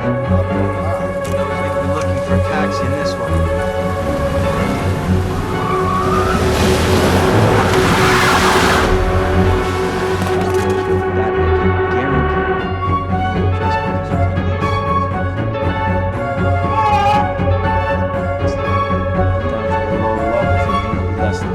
Like we're looking for a taxi in this one. That they can guarantee no trespassing down to the lower levels, it may be less than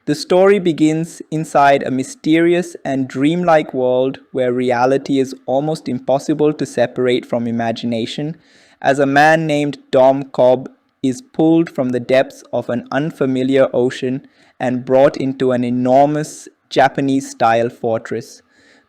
The story begins inside a mysterious and dreamlike world where reality is almost impossible to separate from imagination, as a man named Dom Cobb is pulled from the depths of an unfamiliar ocean and brought into an enormous Japanese-style fortress.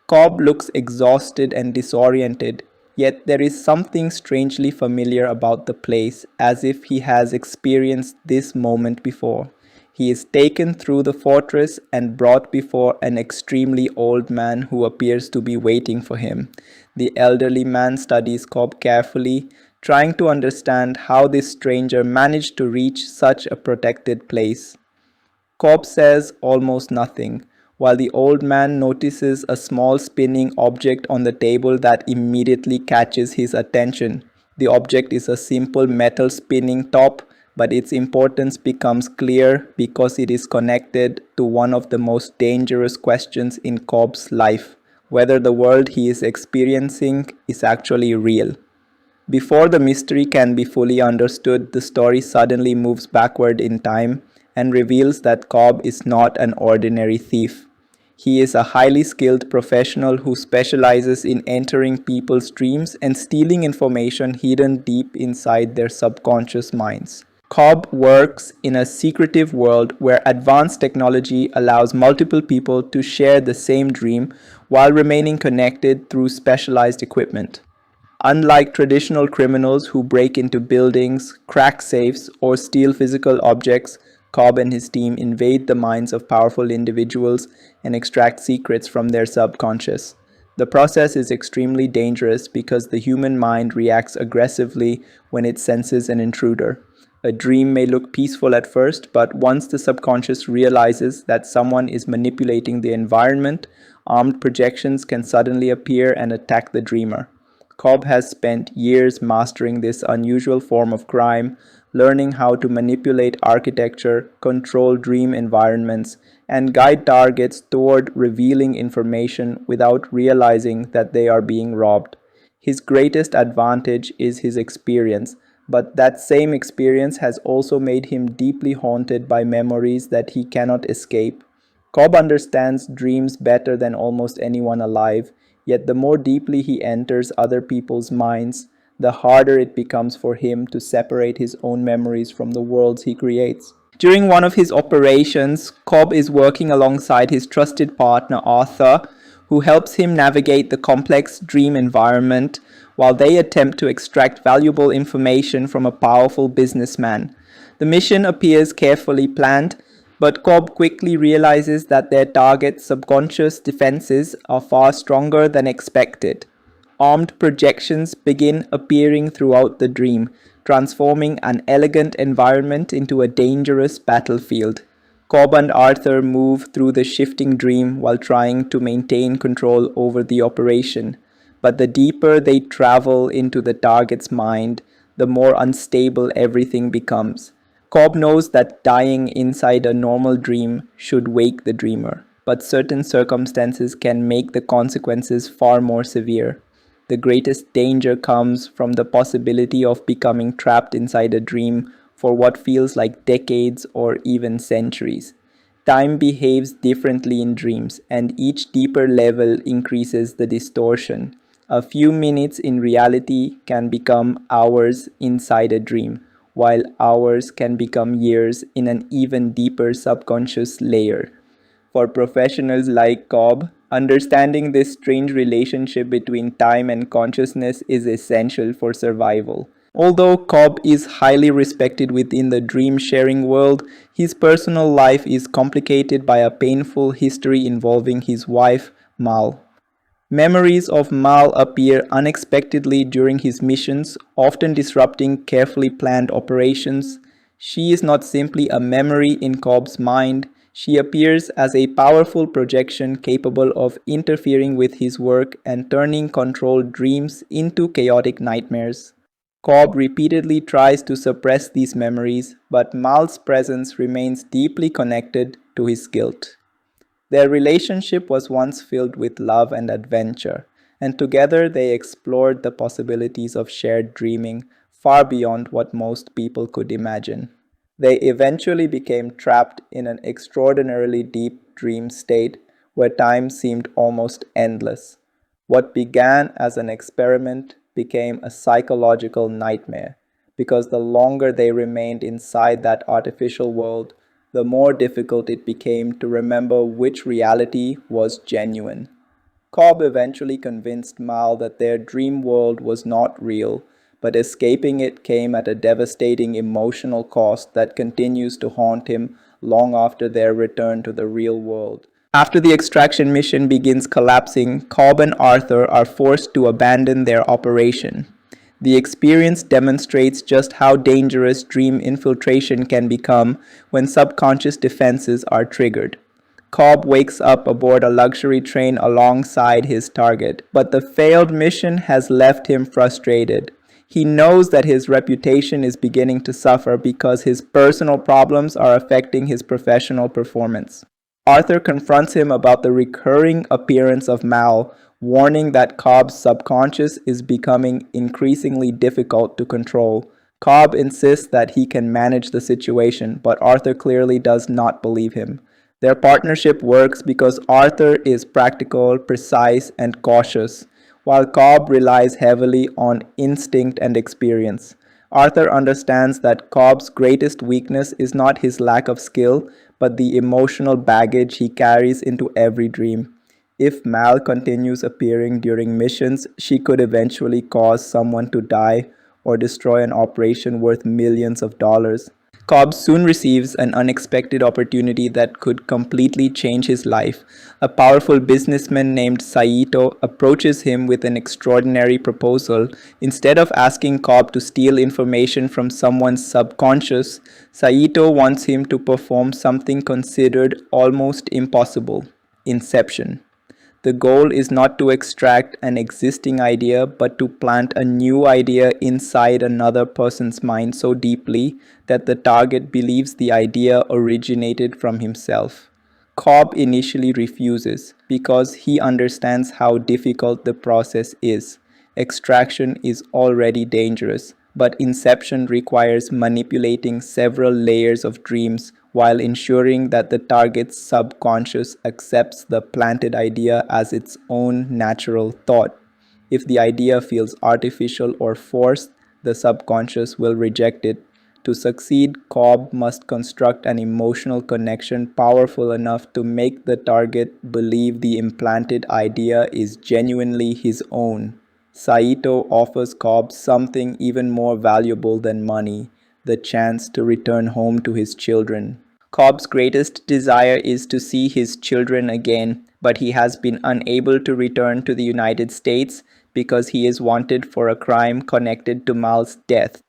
Cobb looks exhausted and disoriented, yet there is something strangely familiar about the place, as if he has experienced this moment before. He is taken through the fortress and brought before an extremely old man who appears to be waiting for him. The elderly man studies Cobb carefully, trying to understand how this stranger managed to reach such a protected place. Cobb says almost nothing, while the old man notices a small spinning object on the table that immediately catches his attention. The object is a simple metal spinning top, but its importance becomes clear because it is connected to one of the most dangerous questions in Cobb's life: whether the world he is experiencing is actually real. Before the mystery can be fully understood, the story suddenly moves backward in time and reveals that Cobb is not an ordinary thief. He is a highly skilled professional who specializes in entering people's dreams and stealing information hidden deep inside their subconscious minds. Cobb works in a secretive world where advanced technology allows multiple people to share the same dream while remaining connected through specialized equipment. Unlike traditional criminals who break into buildings, crack safes, or steal physical objects, Cobb and his team invade the minds of powerful individuals and extract secrets from their subconscious. The process is extremely dangerous because the human mind reacts aggressively when it senses an intruder. A dream may look peaceful at first, but once the subconscious realizes that someone is manipulating the environment, armed projections can suddenly appear and attack the dreamer. Cobb has spent years mastering this unusual form of crime, learning how to manipulate architecture, control dream environments, and guide targets toward revealing information without realizing that they are being robbed. His greatest advantage is his experience, but that same experience has also made him deeply haunted by memories that he cannot escape. Cobb understands dreams better than almost anyone alive, yet the more deeply he enters other people's minds, the harder it becomes for him to separate his own memories from the worlds he creates. During one of his operations, Cobb is working alongside his trusted partner Arthur, who helps him navigate the complex dream environment while they attempt to extract valuable information from a powerful businessman. The mission appears carefully planned, but Cobb quickly realizes that their target's subconscious defenses are far stronger than expected. Armed projections begin appearing throughout the dream, transforming an elegant environment into a dangerous battlefield. Cobb and Arthur move through the shifting dream while trying to maintain control over the operation. But the deeper they travel into the target's mind, the more unstable everything becomes. Cobb knows that dying inside a normal dream should wake the dreamer, but certain circumstances can make the consequences far more severe. The greatest danger comes from the possibility of becoming trapped inside a dream for what feels like decades or even centuries. Time behaves differently in dreams, and each deeper level increases the distortion. A few minutes in reality can become hours inside a dream, while hours can become years in an even deeper subconscious layer. For professionals like Cobb, understanding this strange relationship between time and consciousness is essential for survival. Although Cobb is highly respected within the dream sharing world, his personal life is complicated by a painful history involving his wife, Mal. Memories of Mal appear unexpectedly during his missions, often disrupting carefully planned operations. She is not simply a memory in Cobb's mind, she appears as a powerful projection capable of interfering with his work and turning controlled dreams into chaotic nightmares. Cobb repeatedly tries to suppress these memories, but Mal's presence remains deeply connected to his guilt. Their relationship was once filled with love and adventure, and together they explored the possibilities of shared dreaming far beyond what most people could imagine. They eventually became trapped in an extraordinarily deep dream state where time seemed almost endless. What began as an experiment became a psychological nightmare, because the longer they remained inside that artificial world, the more difficult it became to remember which reality was genuine. Cobb eventually convinced Mal that their dream world was not real, but escaping it came at a devastating emotional cost that continues to haunt him long after their return to the real world. After the extraction mission begins collapsing, Cobb and Arthur are forced to abandon their operation. The experience demonstrates just how dangerous dream infiltration can become when subconscious defenses are triggered. Cobb wakes up aboard a luxury train alongside his target, but the failed mission has left him frustrated. He knows that his reputation is beginning to suffer because his personal problems are affecting his professional performance. Arthur confronts him about the recurring appearance of Mal, warning that Cobb's subconscious is becoming increasingly difficult to control. Cobb insists that he can manage the situation, but Arthur clearly does not believe him. Their partnership works because Arthur is practical, precise, and cautious, while Cobb relies heavily on instinct and experience. Arthur understands that Cobb's greatest weakness is not his lack of skill, but the emotional baggage he carries into every dream. If Mal continues appearing during missions, she could eventually cause someone to die or destroy an operation worth millions of dollars. Cobb soon receives an unexpected opportunity that could completely change his life. A powerful businessman named Saito approaches him with an extraordinary proposal. Instead of asking Cobb to steal information from someone's subconscious, Saito wants him to perform something considered almost impossible: Inception. The goal is not to extract an existing idea, but to plant a new idea inside another person's mind so deeply that the target believes the idea originated from himself. Cobb initially refuses because he understands how difficult the process is. Extraction is already dangerous, but inception requires manipulating several layers of dreams while ensuring that the target's subconscious accepts the planted idea as its own natural thought. If the idea feels artificial or forced, the subconscious will reject it. To succeed, Cobb must construct an emotional connection powerful enough to make the target believe the implanted idea is genuinely his own. Saito offers Cobb something even more valuable than money: the chance to return home to his children. Cobb's greatest desire is to see his children again, but he has been unable to return to the United States because he is wanted for a crime connected to Mal's death.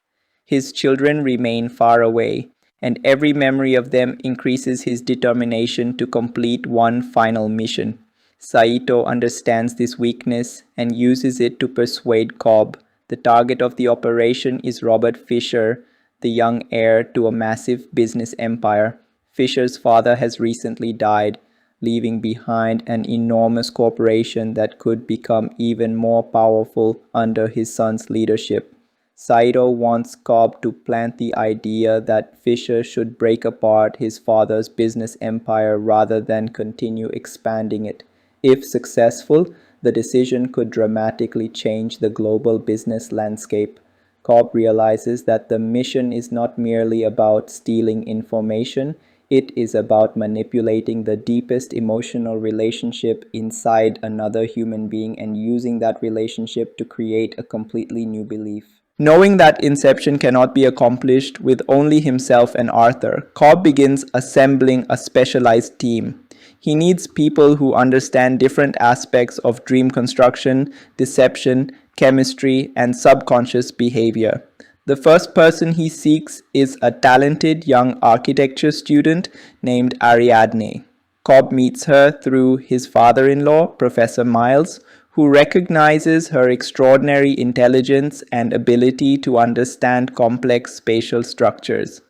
His children remain far away. and every memory of them increases his determination to complete one final mission. Saito understands this weakness and uses it to persuade Cobb. The target of the operation is Robert Fisher, the young heir to a massive business empire. Fisher's father has recently died, leaving behind an enormous corporation that could become even more powerful under his son's leadership. Saito wants Cobb to plant the idea that Fisher should break apart his father's business empire rather than continue expanding it. If successful, the decision could dramatically change the global business landscape. Cobb realizes that the mission is not merely about stealing information, it is about manipulating the deepest emotional relationship inside another human being and using that relationship to create a completely new belief. Knowing that Inception cannot be accomplished with only himself and Arthur, Cobb begins assembling a specialized team. He needs people who understand different aspects of dream construction, deception, chemistry, and subconscious behavior. The first person he seeks is a talented young architecture student named Ariadne. Cobb meets her through his father-in-law, Professor Miles, who recognizes her extraordinary intelligence and ability to understand complex spatial structures.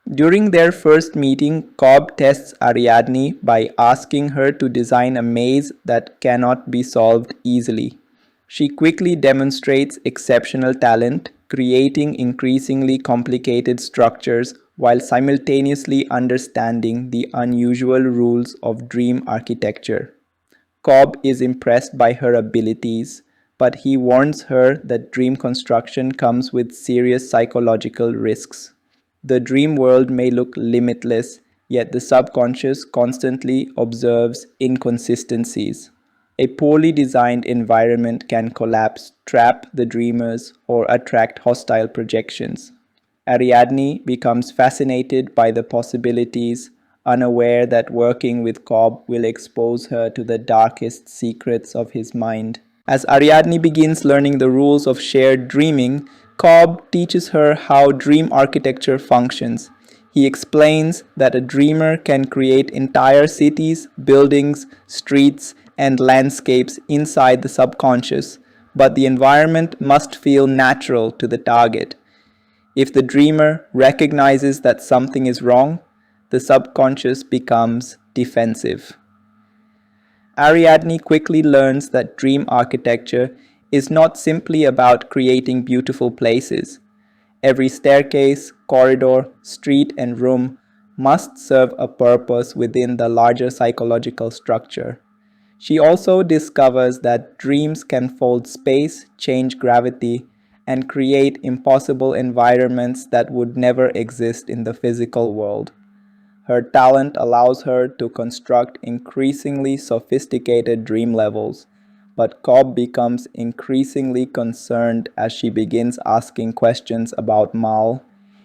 During their first meeting, Cobb tests Ariadne by asking her to design a maze that cannot be solved easily. She quickly demonstrates exceptional talent, creating increasingly complicated structures while simultaneously understanding the unusual rules of dream architecture. Cobb is impressed by her abilities, but he warns her that dream construction comes with serious psychological risks. The dream world may look limitless, yet the subconscious constantly observes inconsistencies. A poorly designed environment can collapse, trap the dreamers, or attract hostile projections. Ariadne becomes fascinated by the possibilities, unaware that working with Cobb will expose her to the darkest secrets of his mind. As Ariadne begins learning the rules of shared dreaming, Cobb teaches her how dream architecture functions. He explains that a dreamer can create entire cities, buildings, streets, and landscapes inside the subconscious, but the environment must feel natural to the target. If the dreamer recognizes that something is wrong, the subconscious becomes defensive. Ariadne quickly learns that dream architecture is not simply about creating beautiful places. Every staircase, corridor, street, and room must serve a purpose within the larger psychological structure. She also discovers that dreams can fold space, change gravity, and create impossible environments that would never exist in the physical world. Her talent allows her to construct increasingly sophisticated dream levels, but Cobb becomes increasingly concerned as she begins asking questions about Mal.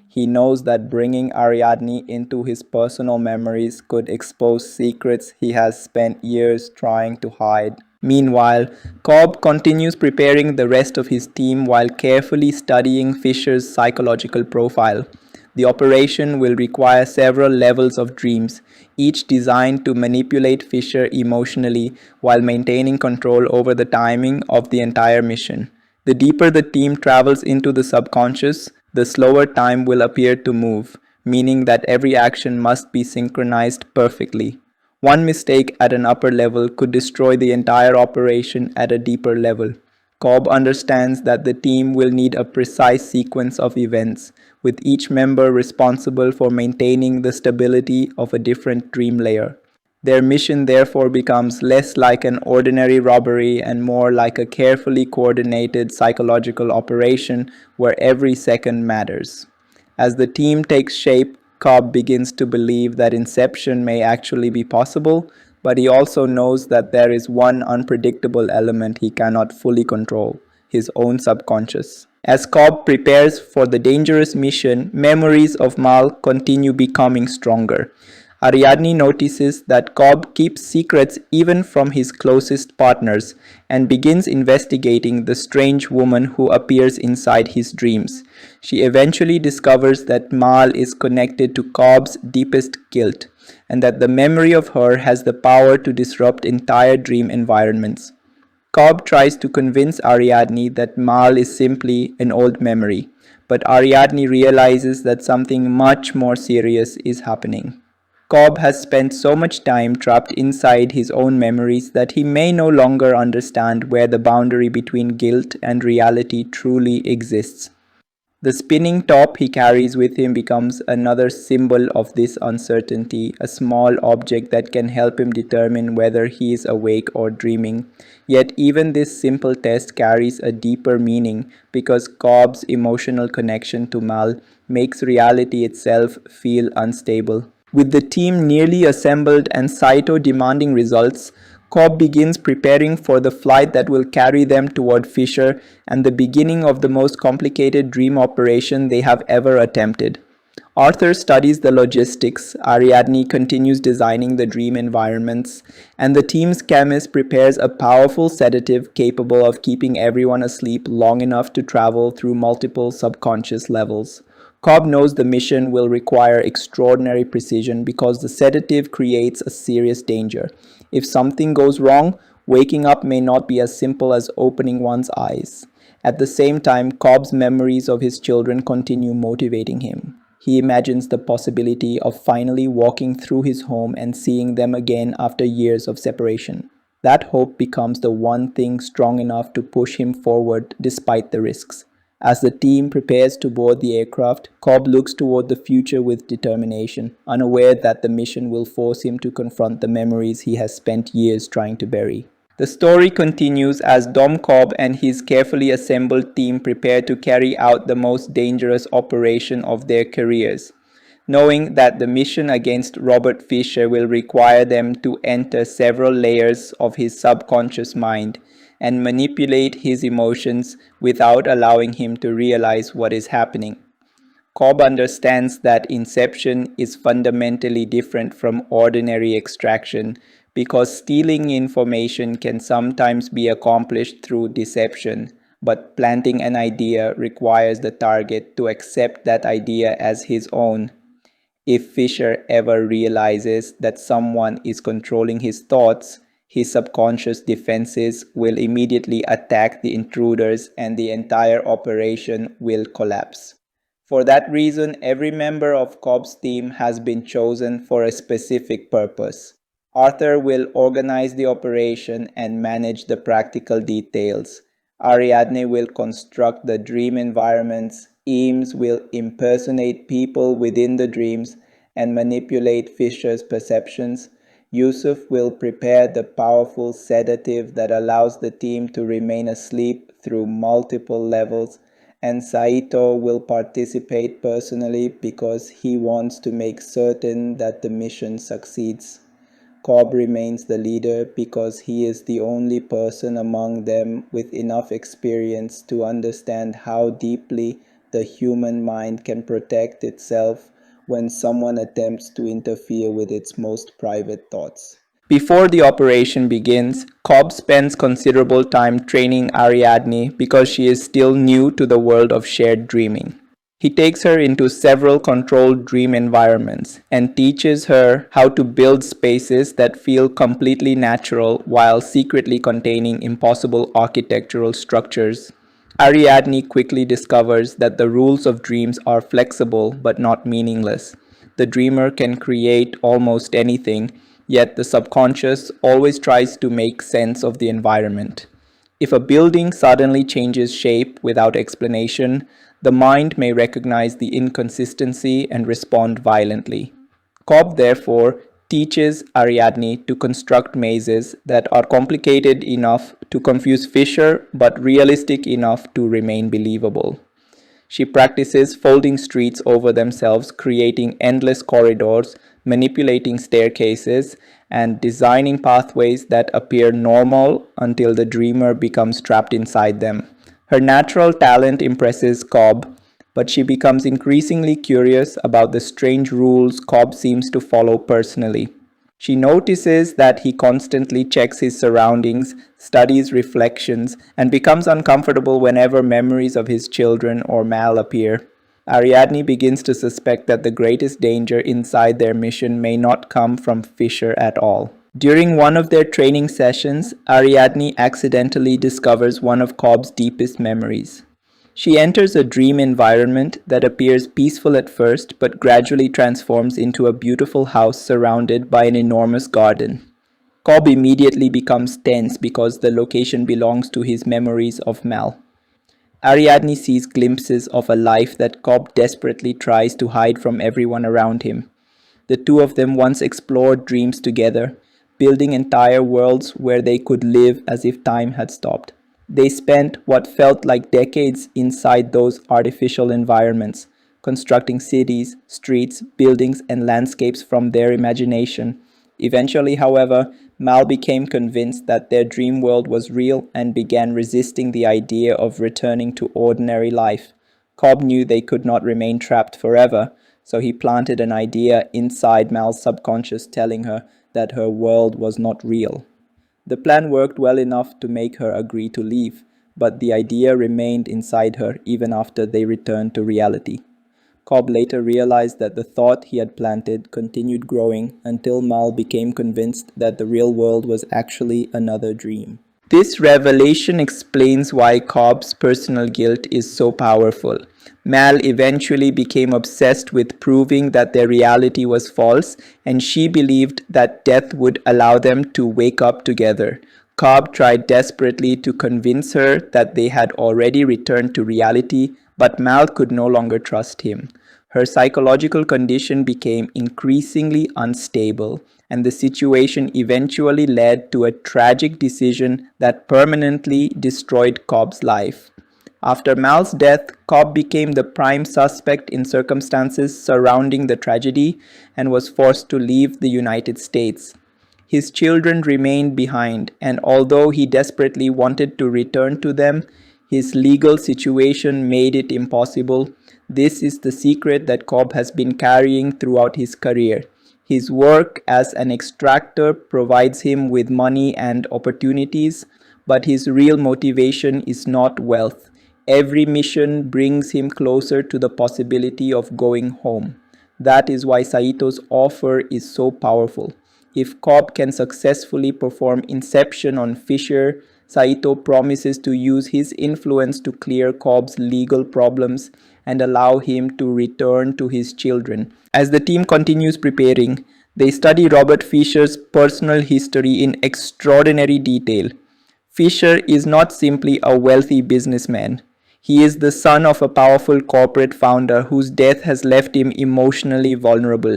He knows that bringing Ariadne into his personal memories could expose secrets he has spent years trying to hide. Meanwhile, Cobb continues preparing the rest of his team while carefully studying Fisher's psychological profile. The operation will require several levels of dreams, each designed to manipulate Fisher emotionally while maintaining control over the timing of the entire mission. The deeper the team travels into the subconscious, the slower time will appear to move, meaning that every action must be synchronized perfectly. One mistake at an upper level could destroy the entire operation at a deeper level. Cobb understands that the team will need a precise sequence of events, with each member responsible for maintaining the stability of a different dream layer. Their mission therefore becomes less like an ordinary robbery and more like a carefully coordinated psychological operation where every second matters. As the team takes shape, Cobb begins to believe that Inception may actually be possible, but he also knows that there is one unpredictable element he cannot fully control: his own subconscious. As Cobb prepares for the dangerous mission, memories of Mal continue becoming stronger. Ariadne notices that Cobb keeps secrets even from his closest partners and begins investigating the strange woman who appears inside his dreams. She eventually discovers that Mal is connected to Cobb's deepest guilt and that the memory of her has the power to disrupt entire dream environments. Cobb tries to convince Ariadne that Mal is simply an old memory, but Ariadne realizes that something much more serious is happening. Cobb has spent so much time trapped inside his own memories that he may no longer understand where the boundary between guilt and reality truly exists. The spinning top he carries with him becomes another symbol of this uncertainty, a small object that can help him determine whether he is awake or dreaming. Yet even this simple test carries a deeper meaning because Cobb's emotional connection to Mal makes reality itself feel unstable. With the team nearly assembled and Saito demanding results, Cobb begins preparing for the flight that will carry them toward Fisher and the beginning of the most complicated dream operation they have ever attempted. Arthur studies the logistics, Ariadne continues designing the dream environments, and the team's chemist prepares a powerful sedative capable of keeping everyone asleep long enough to travel through multiple subconscious levels. Cobb knows the mission will require extraordinary precision because the sedative creates a serious danger. If something goes wrong, waking up may not be as simple as opening one's eyes. At the same time, Cobb's memories of his children continue motivating him. He imagines the possibility of finally walking through his home and seeing them again after years of separation. That hope becomes the one thing strong enough to push him forward despite the risks. As the team prepares to board the aircraft, Cobb looks toward the future with determination, unaware that the mission will force him to confront the memories he has spent years trying to bury. The story continues as Dom Cobb and his carefully assembled team prepare to carry out the most dangerous operation of their careers. Knowing that the mission against Robert Fisher will require them to enter several layers of his subconscious mind and manipulate his emotions without allowing him to realize what is happening. Cobb understands that Inception is fundamentally different from ordinary extraction because stealing information can sometimes be accomplished through deception, but planting an idea requires the target to accept that idea as his own. If Fisher ever realizes that someone is controlling his thoughts, his subconscious defenses will immediately attack the intruders and the entire operation will collapse. For that reason, every member of Cobb's team has been chosen for a specific purpose. Arthur will organize the operation and manage the practical details. Ariadne will construct the dream environments. Eames will impersonate people within the dreams and manipulate Fisher's perceptions. Yusuf will prepare the powerful sedative that allows the team to remain asleep through multiple levels, and Saito will participate personally because he wants to make certain that the mission succeeds. Cobb remains the leader because he is the only person among them with enough experience to understand how deeply the human mind can protect itself when someone attempts to interfere with its most private thoughts. Before the operation begins, Cobb spends considerable time training Ariadne because she is still new to the world of shared dreaming. He takes her into several controlled dream environments and teaches her how to build spaces that feel completely natural while secretly containing impossible architectural structures. Ariadne quickly discovers that the rules of dreams are flexible but not meaningless. The dreamer can create almost anything, yet the subconscious always tries to make sense of the environment. If a building suddenly changes shape without explanation, the mind may recognize the inconsistency and respond violently. Cobb therefore teaches Ariadne to construct mazes that are complicated enough to confuse Fisher but realistic enough to remain believable. She practices folding streets over themselves, creating endless corridors, manipulating staircases, and designing pathways that appear normal until the dreamer becomes trapped inside them. Her natural talent impresses Cobb, but she becomes increasingly curious about the strange rules Cobb seems to follow personally. She notices that he constantly checks his surroundings, studies reflections, and becomes uncomfortable whenever memories of his children or Mal appear. Ariadne begins to suspect that the greatest danger inside their mission may not come from Fisher at all. During one of their training sessions, Ariadne accidentally discovers one of Cobb's deepest memories. She enters a dream environment that appears peaceful at first but gradually transforms into a beautiful house surrounded by an enormous garden. Cobb immediately becomes tense because the location belongs to his memories of Mal. Ariadne sees glimpses of a life that Cobb desperately tries to hide from everyone around him. The two of them once explored dreams together, building entire worlds where they could live as if time had stopped. They spent what felt like decades inside those artificial environments, constructing cities, streets, buildings, and landscapes from their imagination. Eventually, however, Mal became convinced that their dream world was real and began resisting the idea of returning to ordinary life. Cobb knew they could not remain trapped forever, so he planted an idea inside Mal's subconscious telling her that her world was not real. The plan worked well enough to make her agree to leave, but the idea remained inside her even after they returned to reality. Cobb later realized that the thought he had planted continued growing until Mal became convinced that the real world was actually another dream. This revelation explains why Cobb's personal guilt is so powerful. Mal eventually became obsessed with proving that their reality was false, and she believed that death would allow them to wake up together. Cobb tried desperately to convince her that they had already returned to reality, but Mal could no longer trust him. Her psychological condition became increasingly unstable, and the situation eventually led to a tragic decision that permanently destroyed Cobb's life. After Mal's death, Cobb became the prime suspect in circumstances surrounding the tragedy and was forced to leave the United States. His children remained behind, and although he desperately wanted to return to them, his legal situation made it impossible. This is the secret that Cobb has been carrying throughout his career. His work as an extractor provides him with money and opportunities, but his real motivation is not wealth. Every mission brings him closer to the possibility of going home. That is why Saito's offer is so powerful. If Cobb can successfully perform Inception on Fisher, Saito promises to use his influence to clear Cobb's legal problems and allow him to return to his children. As the team continues preparing, they study Robert Fisher's personal history in extraordinary detail. Fisher is not simply a wealthy businessman. He is the son of a powerful corporate founder whose death has left him emotionally vulnerable.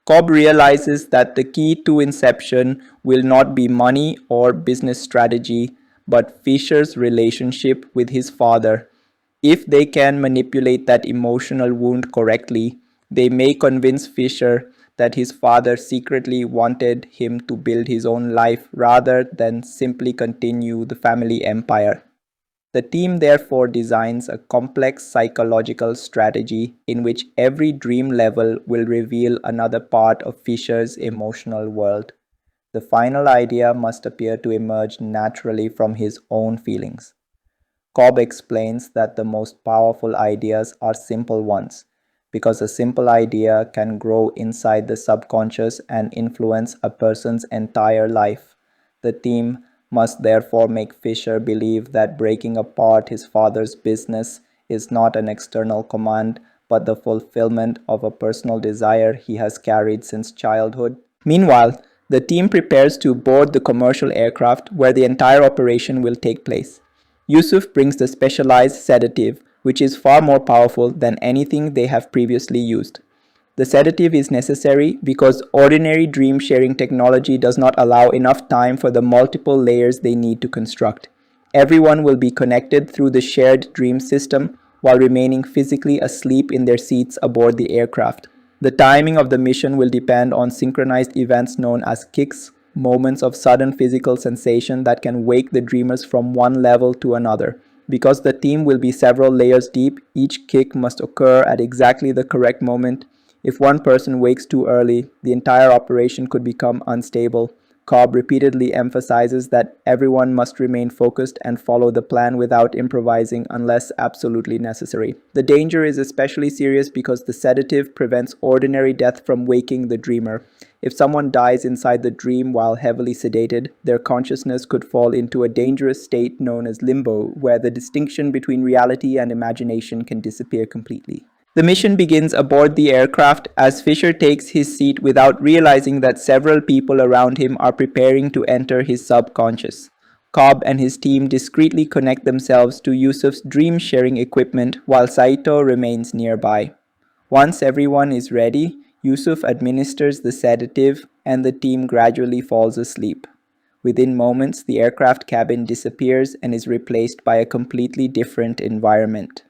Cobb realizes that the key to Inception will not be money or business strategy, but Fisher's relationship with his father. If they can manipulate that emotional wound correctly, they may convince Fisher that his father secretly wanted him to build his own life rather than simply continue the family empire. The team therefore designs a complex psychological strategy in which every dream level will reveal another part of Fisher's emotional world. The final idea must appear to emerge naturally from his own feelings. Cobb explains that the most powerful ideas are simple ones, because a simple idea can grow inside the subconscious and influence a person's entire life. The team must therefore make Fisher believe that breaking apart his father's business is not an external command, but the fulfillment of a personal desire he has carried since childhood. Meanwhile, the team prepares to board the commercial aircraft where the entire operation will take place. Yusuf brings the specialized sedative, which is far more powerful than anything they have previously used. The sedative is necessary because ordinary dream sharing technology does not allow enough time for the multiple layers they need to construct. Everyone will be connected through the shared dream system while remaining physically asleep in their seats aboard the aircraft. The timing of the mission will depend on synchronized events known as kicks, moments of sudden physical sensation that can wake the dreamers from one level to another. Because the team will be several layers deep, each kick must occur at exactly the correct moment. If one person wakes too early, the entire operation could become unstable. Cobb repeatedly emphasizes that everyone must remain focused and follow the plan without improvising unless absolutely necessary. The danger is especially serious because the sedative prevents ordinary death from waking the dreamer. If someone dies inside the dream while heavily sedated, their consciousness could fall into a dangerous state known as limbo, where the distinction between reality and imagination can disappear completely. The mission begins aboard the aircraft as Fisher takes his seat without realizing that several people around him are preparing to enter his subconscious. Cobb and his team discreetly connect themselves to Yusuf's dream-sharing equipment while Saito remains nearby. Once everyone is ready, Yusuf administers the sedative and the team gradually falls asleep. Within moments, the aircraft cabin disappears and is replaced by a completely different environment.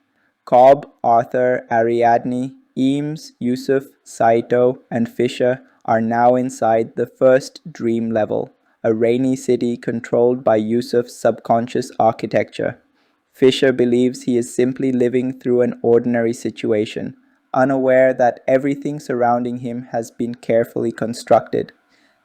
Cobb, Arthur, Ariadne, Eames, Yusuf, Saito, and Fisher are now inside the first dream level, a rainy city controlled by Yusuf's subconscious architecture. Fisher believes he is simply living through an ordinary situation, unaware that everything surrounding him has been carefully constructed.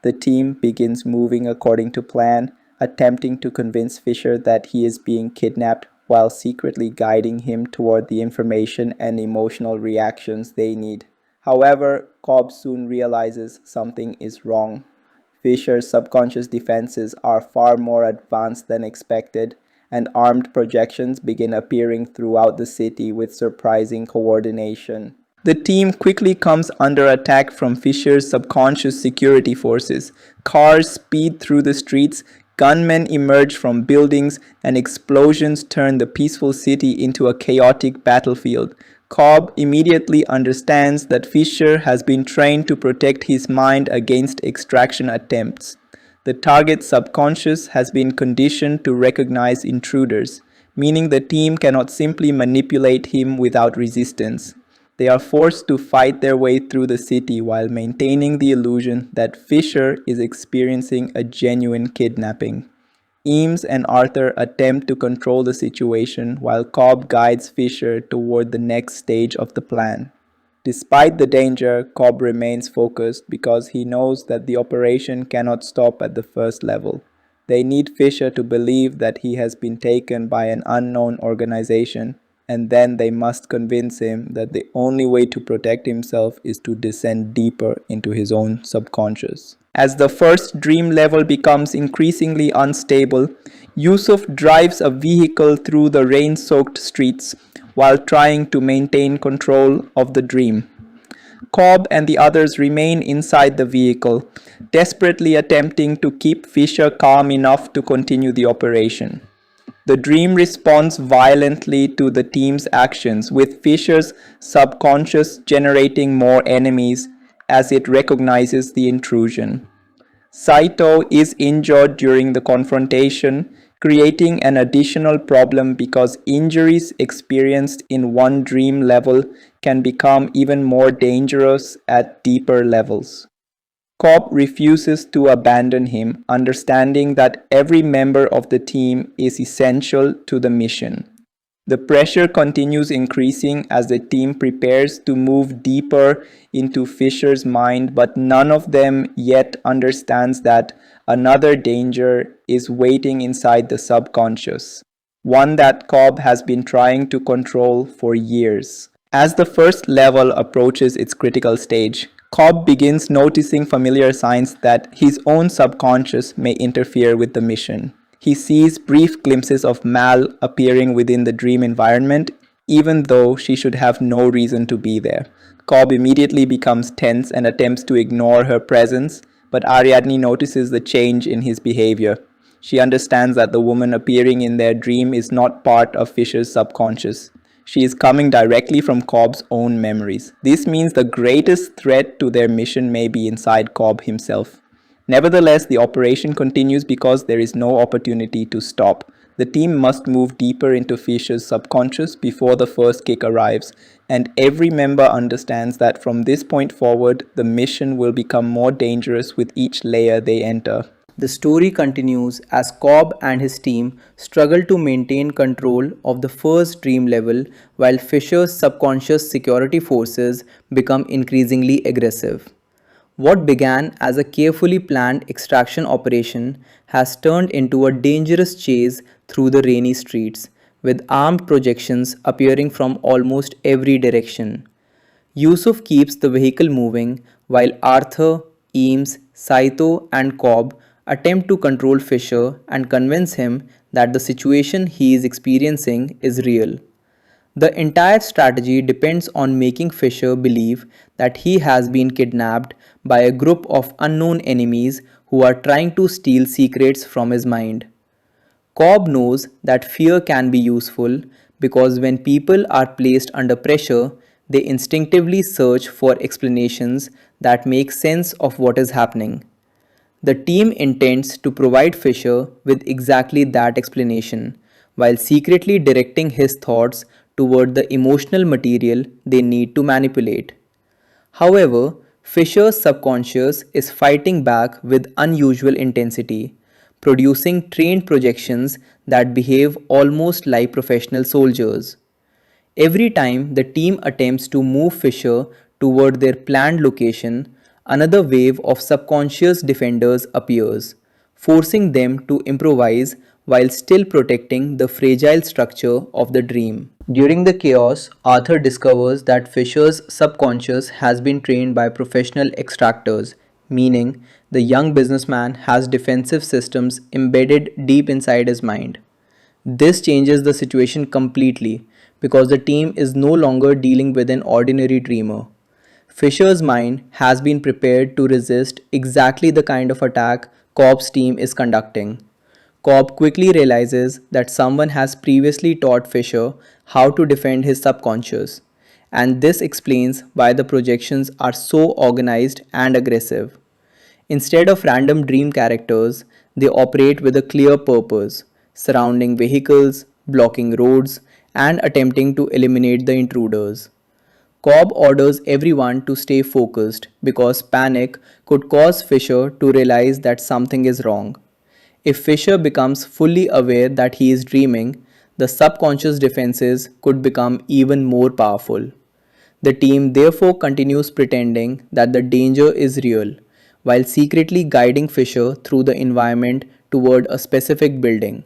The team begins moving according to plan, attempting to convince Fisher that he is being kidnapped while secretly guiding him toward the information and emotional reactions they need. However, Cobb soon realizes something is wrong. Fisher's subconscious defenses are far more advanced than expected, and armed projections begin appearing throughout the city with surprising coordination. The team quickly comes under attack from Fisher's subconscious security forces. Cars speed through the streets, gunmen emerge from buildings, and explosions turn the peaceful city into a chaotic battlefield. Cobb immediately understands that Fisher has been trained to protect his mind against extraction attempts. The target's subconscious has been conditioned to recognize intruders, meaning the team cannot simply manipulate him without resistance. They are forced to fight their way through the city while maintaining the illusion that Fisher is experiencing a genuine kidnapping. Eames and Arthur attempt to control the situation while Cobb guides Fisher toward the next stage of the plan. Despite the danger, Cobb remains focused because he knows that the operation cannot stop at the first level. They need Fisher to believe that he has been taken by an unknown organization, and then they must convince him that the only way to protect himself is to descend deeper into his own subconscious. As the first dream level becomes increasingly unstable, Yusuf drives a vehicle through the rain-soaked streets while trying to maintain control of the dream. Cobb and the others remain inside the vehicle, desperately attempting to keep Fisher calm enough to continue the operation. The dream responds violently to the team's actions, with Fisher's subconscious generating more enemies as it recognizes the intrusion. Saito is injured during the confrontation, creating an additional problem because injuries experienced in one dream level can become even more dangerous at deeper levels. Cobb refuses to abandon him, understanding that every member of the team is essential to the mission. The pressure continues increasing as the team prepares to move deeper into Fisher's mind, but none of them yet understands that another danger is waiting inside the subconscious, one that Cobb has been trying to control for years. As the first level approaches its critical stage, Cobb begins noticing familiar signs that his own subconscious may interfere with the mission. He sees brief glimpses of Mal appearing within the dream environment, even though she should have no reason to be there. Cobb immediately becomes tense and attempts to ignore her presence, but Ariadne notices the change in his behavior. She understands that the woman appearing in their dream is not part of Fisher's subconscious. She is coming directly from Cobb's own memories. This means the greatest threat to their mission may be inside Cobb himself. Nevertheless, the operation continues because there is no opportunity to stop. The team must move deeper into Fisher's subconscious before the first kick arrives, and every member understands that from this point forward, the mission will become more dangerous with each layer they enter. The story continues as Cobb and his team struggle to maintain control of the first dream level while Fisher's subconscious security forces become increasingly aggressive. What began as a carefully planned extraction operation has turned into a dangerous chase through the rainy streets, with armed projections appearing from almost every direction. Yusuf keeps the vehicle moving while Arthur, Eames, Saito, and Cobb attempt to control Fisher and convince him that the situation he is experiencing is real. The entire strategy depends on making Fisher believe that he has been kidnapped by a group of unknown enemies who are trying to steal secrets from his mind. Cobb knows that fear can be useful because when people are placed under pressure, they instinctively search for explanations that make sense of what is happening. The team intends to provide Fisher with exactly that explanation, while secretly directing his thoughts toward the emotional material they need to manipulate. However, Fisher's subconscious is fighting back with unusual intensity, producing trained projections that behave almost like professional soldiers. Every time the team attempts to move Fisher toward their planned location, another wave of subconscious defenders appears, forcing them to improvise while still protecting the fragile structure of the dream. During the chaos, Arthur discovers that Fisher's subconscious has been trained by professional extractors, meaning the young businessman has defensive systems embedded deep inside his mind. This changes the situation completely because the team is no longer dealing with an ordinary dreamer. Fisher's mind has been prepared to resist exactly the kind of attack Cobb's team is conducting. Cobb quickly realizes that someone has previously taught Fisher how to defend his subconscious, and this explains why the projections are so organized and aggressive. Instead of random dream characters, they operate with a clear purpose, surrounding vehicles, blocking roads, and attempting to eliminate the intruders. Cobb orders everyone to stay focused because panic could cause Fisher to realize that something is wrong. If Fisher becomes fully aware that he is dreaming, the subconscious defenses could become even more powerful. The team therefore continues pretending that the danger is real, while secretly guiding Fisher through the environment toward a specific building.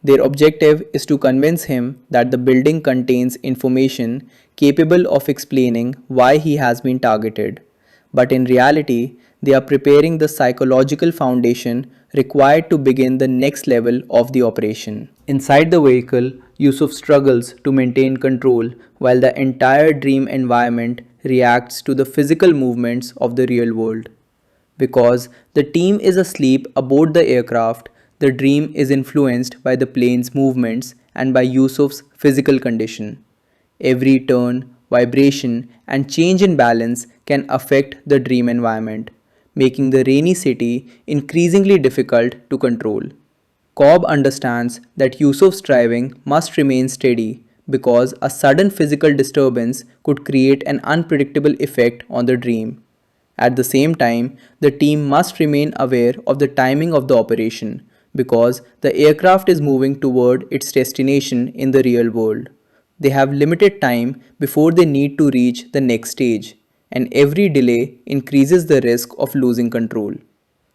Their objective is to convince him that the building contains information capable of explaining why he has been targeted. But in reality, they are preparing the psychological foundation required to begin the next level of the operation. Inside the vehicle, Yusuf struggles to maintain control while the entire dream environment reacts to the physical movements of the real world. Because the team is asleep aboard the aircraft, the dream is influenced by the plane's movements and by Yusuf's physical condition. Every turn, vibration, and change in balance can affect the dream environment, making the rainy city increasingly difficult to control. Cobb understands that Yusuf's driving must remain steady because a sudden physical disturbance could create an unpredictable effect on the dream. At the same time, the team must remain aware of the timing of the operation because the aircraft is moving toward its destination in the real world. They have limited time before they need to reach the next stage, and every delay increases the risk of losing control.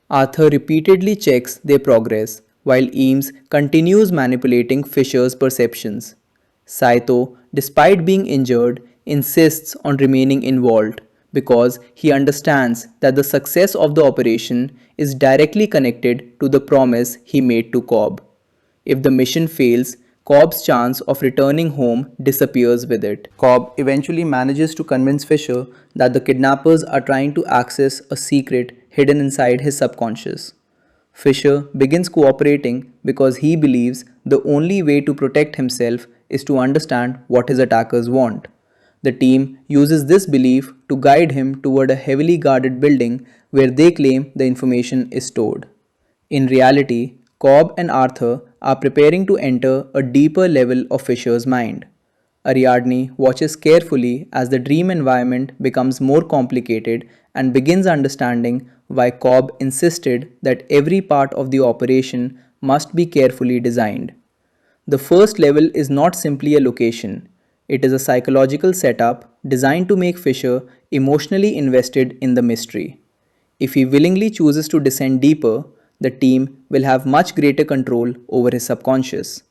Arthur repeatedly checks their progress, while Eames continues manipulating Fisher's perceptions. Saito, despite being injured, insists on remaining involved because he understands that the success of the operation is directly connected to the promise he made to Cobb. If the mission fails, Cobb's chance of returning home disappears with it. Cobb eventually manages to convince Fisher that the kidnappers are trying to access a secret hidden inside his subconscious. Fisher begins cooperating because he believes the only way to protect himself is to understand what his attackers want. The team uses this belief to guide him toward a heavily guarded building where they claim the information is stored. In reality, Cobb and Arthur are preparing to enter a deeper level of Fisher's mind. Ariadne watches carefully as the dream environment becomes more complicated and begins understanding why Cobb insisted that every part of the operation must be carefully designed. The first level is not simply a location, it is a psychological setup designed to make Fisher emotionally invested in the mystery. If he willingly chooses to descend deeper, the team will have much greater control over his subconscious.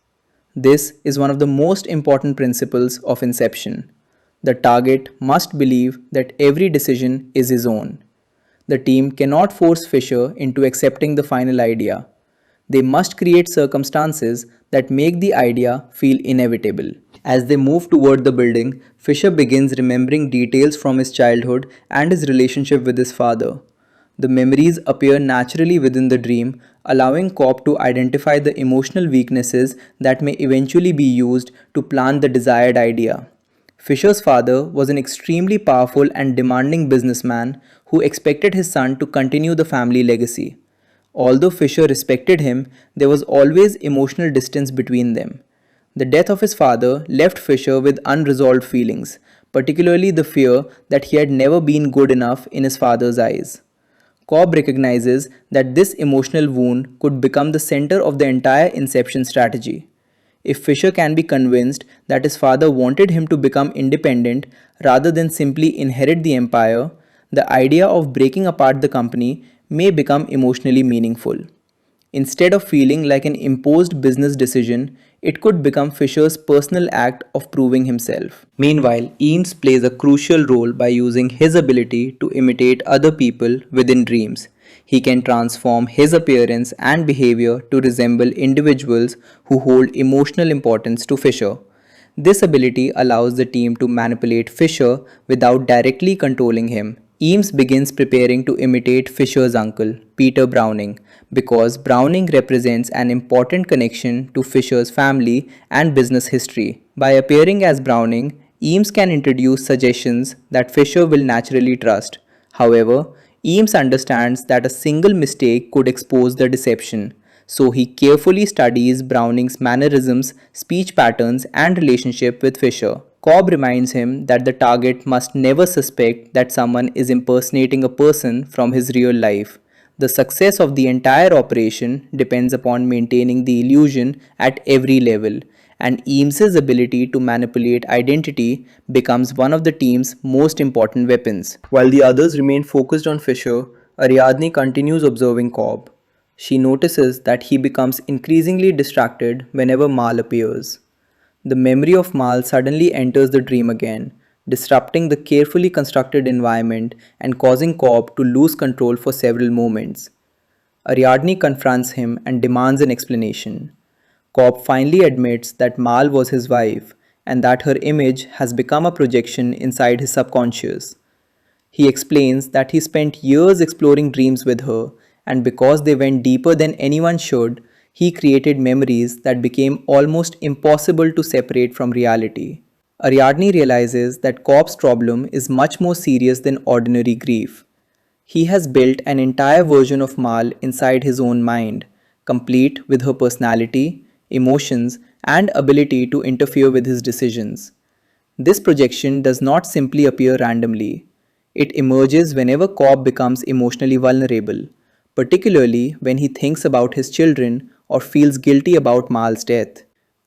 This is one of the most important principles of Inception. The target must believe that every decision is his own. The team cannot force Fisher into accepting the final idea. They must create circumstances that make the idea feel inevitable. As they move toward the building, Fisher begins remembering details from his childhood and his relationship with his father. The memories appear naturally within the dream, allowing Cobb to identify the emotional weaknesses that may eventually be used to plant the desired idea. Fisher's father was an extremely powerful and demanding businessman who expected his son to continue the family legacy. Although Fisher respected him, there was always emotional distance between them. The death of his father left Fisher with unresolved feelings, particularly the fear that he had never been good enough in his father's eyes. Cobb recognizes that this emotional wound could become the center of the entire Inception strategy. If Fisher can be convinced that his father wanted him to become independent rather than simply inherit the empire, the idea of breaking apart the company may become emotionally meaningful. Instead of feeling like an imposed business decision, it could become Fisher's personal act of proving himself. Meanwhile, Eames plays a crucial role by using his ability to imitate other people within dreams. He can transform his appearance and behavior to resemble individuals who hold emotional importance to Fisher. This ability allows the team to manipulate Fisher without directly controlling him. Eames begins preparing to imitate Fisher's uncle, Peter Browning, because Browning represents an important connection to Fisher's family and business history. By appearing as Browning, Eames can introduce suggestions that Fisher will naturally trust. However, Eames understands that a single mistake could expose the deception, so he carefully studies Browning's mannerisms, speech patterns, and relationship with Fisher. Cobb reminds him that the target must never suspect that someone is impersonating a person from his real life. The success of the entire operation depends upon maintaining the illusion at every level, and Eames's ability to manipulate identity becomes one of the team's most important weapons. While the others remain focused on Fisher, Ariadne continues observing Cobb. She notices that he becomes increasingly distracted whenever Mal appears. The memory of Mal suddenly enters the dream again, disrupting the carefully constructed environment and causing Cobb to lose control for several moments. Ariadne confronts him and demands an explanation. Cobb finally admits that Mal was his wife and that her image has become a projection inside his subconscious. He explains that he spent years exploring dreams with her, and because they went deeper than anyone should, he created memories that became almost impossible to separate from reality. Ariadne realizes that Cobb's problem is much more serious than ordinary grief. He has built an entire version of Mal inside his own mind, complete with her personality, emotions, and ability to interfere with his decisions. This projection does not simply appear randomly. It emerges whenever Cobb becomes emotionally vulnerable, particularly when he thinks about his children or feels guilty about Mal's death.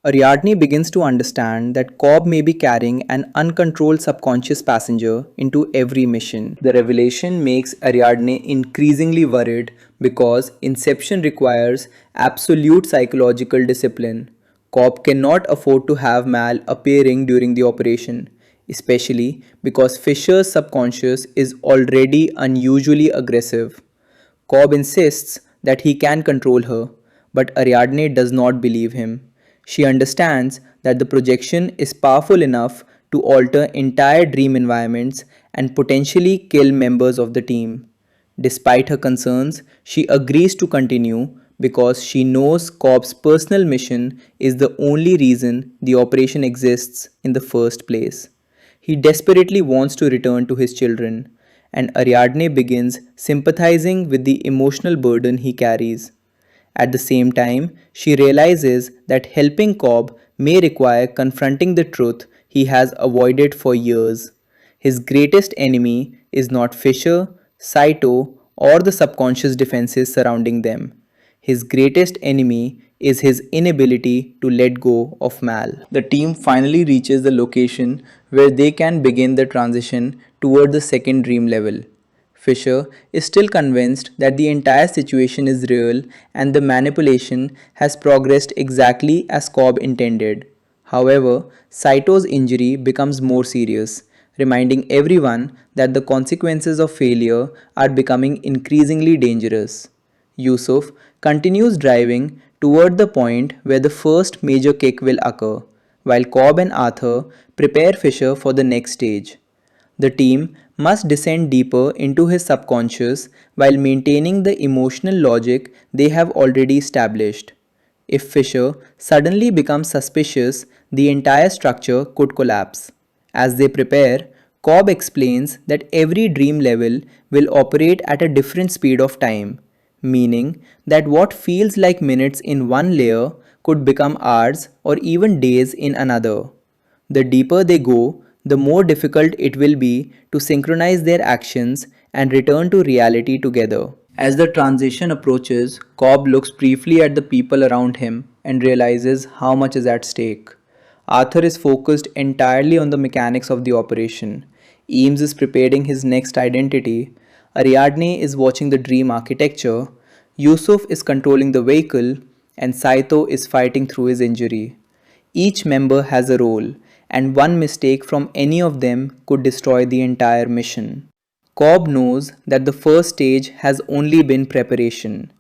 Ariadne begins to understand that Cobb may be carrying an uncontrolled subconscious passenger into every mission. The revelation makes Ariadne increasingly worried because Inception requires absolute psychological discipline. Cobb cannot afford to have Mal appearing during the operation, especially because Fisher's subconscious is already unusually aggressive. Cobb insists that he can control her, but Ariadne does not believe him. She understands that the projection is powerful enough to alter entire dream environments and potentially kill members of the team. Despite her concerns, she agrees to continue because she knows Cobb's personal mission is the only reason the operation exists in the first place. He desperately wants to return to his children, and Ariadne begins sympathizing with the emotional burden he carries. At the same time, she realizes that helping Cobb may require confronting the truth he has avoided for years. His greatest enemy is not Fisher, Saito, or the subconscious defenses surrounding them. His greatest enemy is his inability to let go of Mal. The team finally reaches the location where they can begin the transition toward the second dream level. Fisher is still convinced that the entire situation is real and the manipulation has progressed exactly as Cobb intended. However, Saito's injury becomes more serious, reminding everyone that the consequences of failure are becoming increasingly dangerous. Yusuf continues driving toward the point where the first major kick will occur, while Cobb and Arthur prepare Fisher for the next stage. The team must descend deeper into his subconscious while maintaining the emotional logic they have already established. If Fisher suddenly becomes suspicious, the entire structure could collapse. As they prepare, Cobb explains that every dream level will operate at a different speed of time, meaning that what feels like minutes in one layer could become hours or even days in another. The deeper they go, the more difficult it will be to synchronize their actions and return to reality together. As the transition approaches, Cobb looks briefly at the people around him and realizes how much is at stake. Arthur is focused entirely on the mechanics of the operation. Eames is preparing his next identity. Ariadne is watching the dream architecture. Yusuf is controlling the vehicle, and Saito is fighting through his injury. Each member has a role, and one mistake from any of them could destroy the entire mission. Cobb knows that the first stage has only been preparation.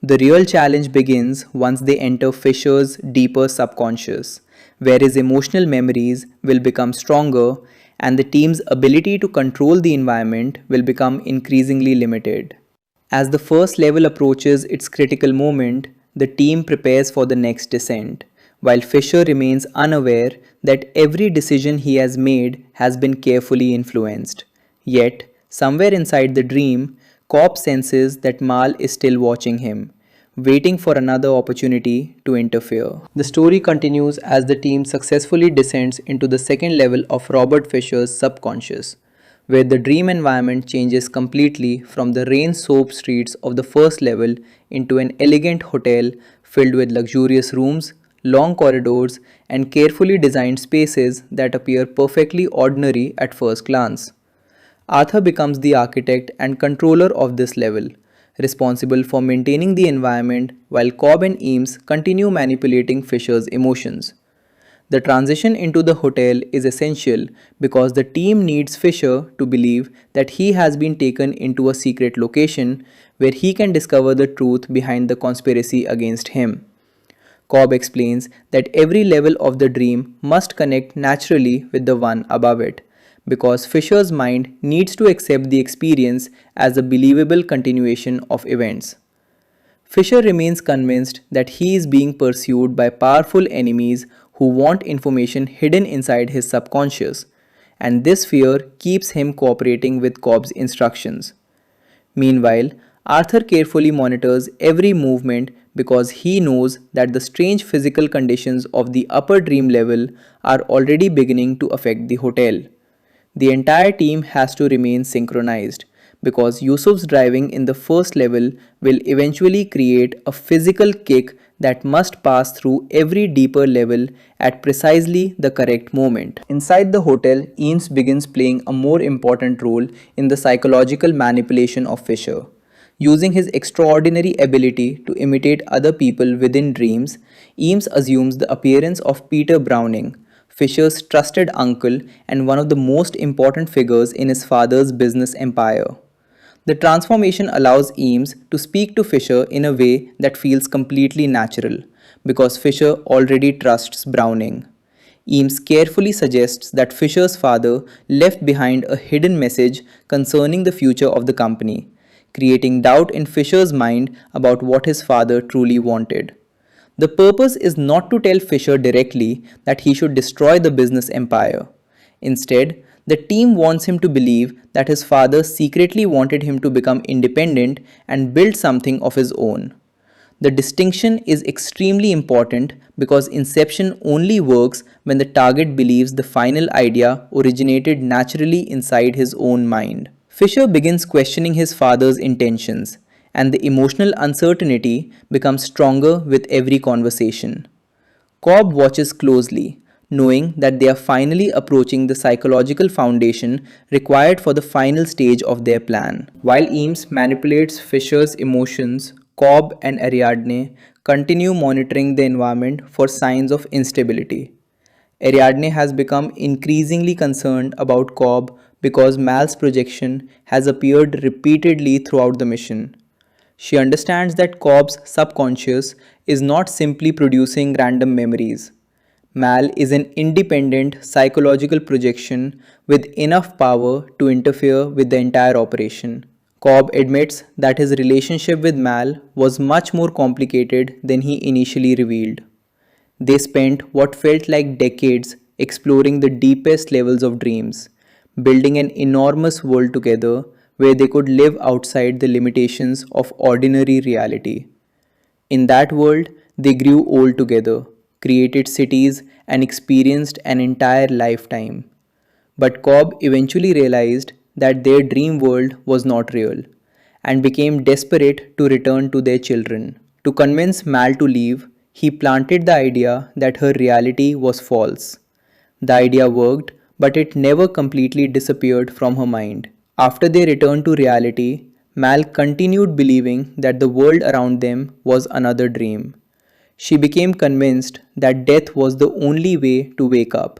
The real challenge begins once they enter Fisher's deeper subconscious, where his emotional memories will become stronger and the team's ability to control the environment will become increasingly limited. As the first level approaches its critical moment, the team prepares for the next descent, while Fisher remains unaware that every decision he has made has been carefully influenced. Yet, somewhere inside the dream, Cobb senses that Mal is still watching him, waiting for another opportunity to interfere. The story continues as the team successfully descends into the second level of Robert Fisher's subconscious, where the dream environment changes completely from the rain-soaked streets of the first level into an elegant hotel filled with luxurious rooms, long corridors, and carefully designed spaces that appear perfectly ordinary at first glance. Arthur becomes the architect and controller of this level, responsible for maintaining the environment while Cobb and Eames continue manipulating Fisher's emotions. The transition into the hotel is essential because the team needs Fisher to believe that he has been taken into a secret location where he can discover the truth behind the conspiracy against him. Cobb explains that every level of the dream must connect naturally with the one above it, because Fisher's mind needs to accept the experience as a believable continuation of events. Fisher remains convinced that he is being pursued by powerful enemies who want information hidden inside his subconscious, and this fear keeps him cooperating with Cobb's instructions. Meanwhile, Arthur carefully monitors every movement because he knows that the strange physical conditions of the upper dream level are already beginning to affect the hotel. The entire team has to remain synchronized because Yusuf's driving in the first level will eventually create a physical kick that must pass through every deeper level at precisely the correct moment. Inside the hotel, Eames begins playing a more important role in the psychological manipulation of Fisher. Using his extraordinary ability to imitate other people within dreams, Eames assumes the appearance of Peter Browning, Fisher's trusted uncle and one of the most important figures in his father's business empire. The transformation allows Eames to speak to Fisher in a way that feels completely natural, because Fisher already trusts Browning. Eames carefully suggests that Fisher's father left behind a hidden message concerning the future of the company, creating doubt in Fisher's mind about what his father truly wanted. The purpose is not to tell Fisher directly that he should destroy the business empire. Instead, the team wants him to believe that his father secretly wanted him to become independent and build something of his own. The distinction is extremely important because Inception only works when the target believes the final idea originated naturally inside his own mind. Fisher begins questioning his father's intentions, and the emotional uncertainty becomes stronger with every conversation. Cobb watches closely, knowing that they are finally approaching the psychological foundation required for the final stage of their plan. While Eames manipulates Fisher's emotions, Cobb and Ariadne continue monitoring the environment for signs of instability. Ariadne has become increasingly concerned about Cobb because Mal's projection has appeared repeatedly throughout the mission. She understands that Cobb's subconscious is not simply producing random memories. Mal is an independent psychological projection with enough power to interfere with the entire operation. Cobb admits that his relationship with Mal was much more complicated than he initially revealed. They spent what felt like decades exploring the deepest levels of dreams, building an enormous world together where they could live outside the limitations of ordinary reality. In that world, they grew old together, created cities, and experienced an entire lifetime. But Cobb eventually realized that their dream world was not real and became desperate to return to their children. To convince Mal to leave, he planted the idea that her reality was false. The idea worked, but it never completely disappeared from her mind. After they returned to reality, Mal continued believing that the world around them was another dream. She became convinced that death was the only way to wake up,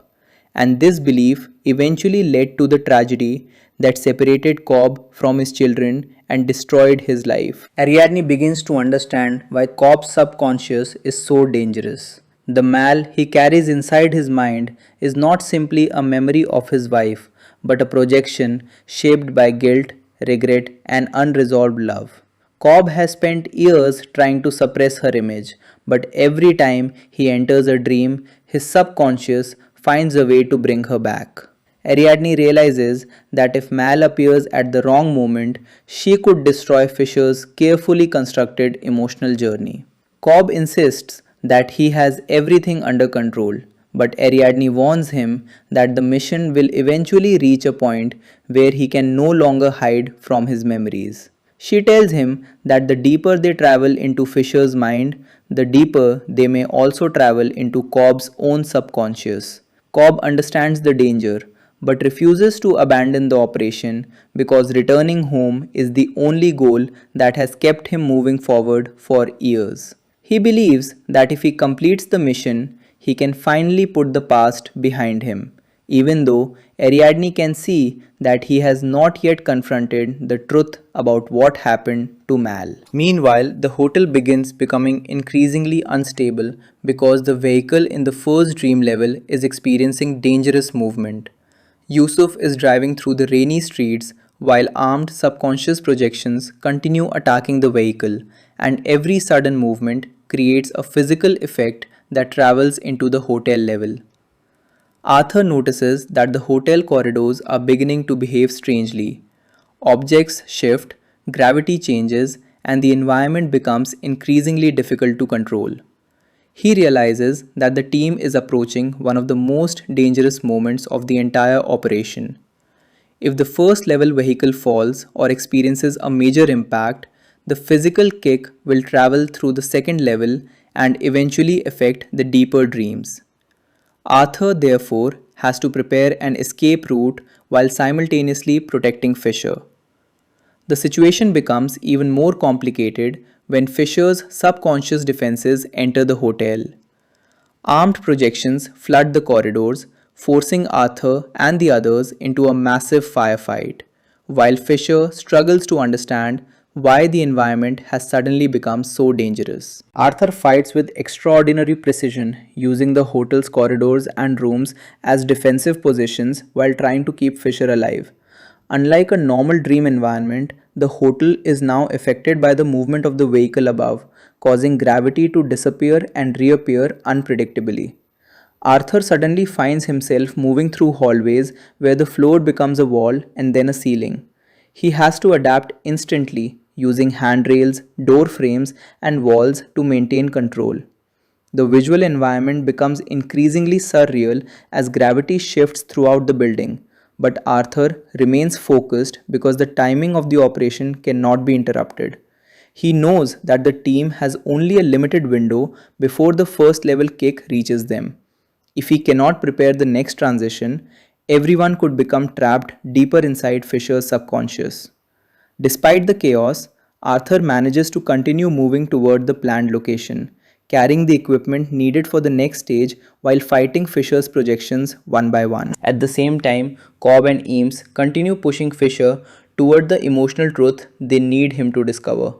and this belief eventually led to the tragedy that separated Cobb from his children and destroyed his life. Ariadne begins to understand why Cobb's subconscious is so dangerous. The Mal he carries inside his mind is not simply a memory of his wife, but a projection shaped by guilt, regret, and unresolved love. Cobb has spent years trying to suppress her image, but every time he enters a dream, his subconscious finds a way to bring her back. Ariadne realizes that if Mal appears at the wrong moment, she could destroy Fisher's carefully constructed emotional journey. Cobb insists that he has everything under control, but Ariadne warns him that the mission will eventually reach a point where he can no longer hide from his memories. She tells him that the deeper they travel into Fisher's mind, the deeper they may also travel into Cobb's own subconscious. Cobb understands the danger but refuses to abandon the operation because returning home is the only goal that has kept him moving forward for years. He believes that if he completes the mission, he can finally put the past behind him, even though Ariadne can see that he has not yet confronted the truth about what happened to Mal. Meanwhile, the hotel begins becoming increasingly unstable because the vehicle in the first dream level is experiencing dangerous movement. Yusuf is driving through the rainy streets while armed subconscious projections continue attacking the vehicle, and every sudden movement creates a physical effect that travels into the hotel level. Arthur notices that the hotel corridors are beginning to behave strangely. Objects shift, gravity changes, and the environment becomes increasingly difficult to control. He realizes that the team is approaching one of the most dangerous moments of the entire operation. If the first level vehicle falls or experiences a major impact, the physical kick will travel through the second level and eventually affect the deeper dreams. Arthur, therefore, has to prepare an escape route while simultaneously protecting Fisher. The situation becomes even more complicated when Fisher's subconscious defenses enter the hotel. Armed projections flood the corridors, forcing Arthur and the others into a massive firefight, while Fisher struggles to understand why the environment has suddenly become so dangerous. Arthur fights with extraordinary precision, using the hotel's corridors and rooms as defensive positions while trying to keep Fisher alive. Unlike a normal dream environment, the hotel is now affected by the movement of the vehicle above, causing gravity to disappear and reappear unpredictably. Arthur suddenly finds himself moving through hallways where the floor becomes a wall and then a ceiling. He has to adapt instantly, using handrails, door frames, and walls to maintain control. The visual environment becomes increasingly surreal as gravity shifts throughout the building, But Arthur remains focused because the timing of the operation cannot be interrupted. He knows that the team has only a limited window before the first level kick reaches them. If he cannot prepare the next transition, everyone could become trapped deeper inside Fisher's subconscious. Despite the chaos, Arthur manages to continue moving toward the planned location, carrying the equipment needed for the next stage while fighting Fisher's projections one by one. At the same time, Cobb and Eames continue pushing Fisher toward the emotional truth they need him to discover.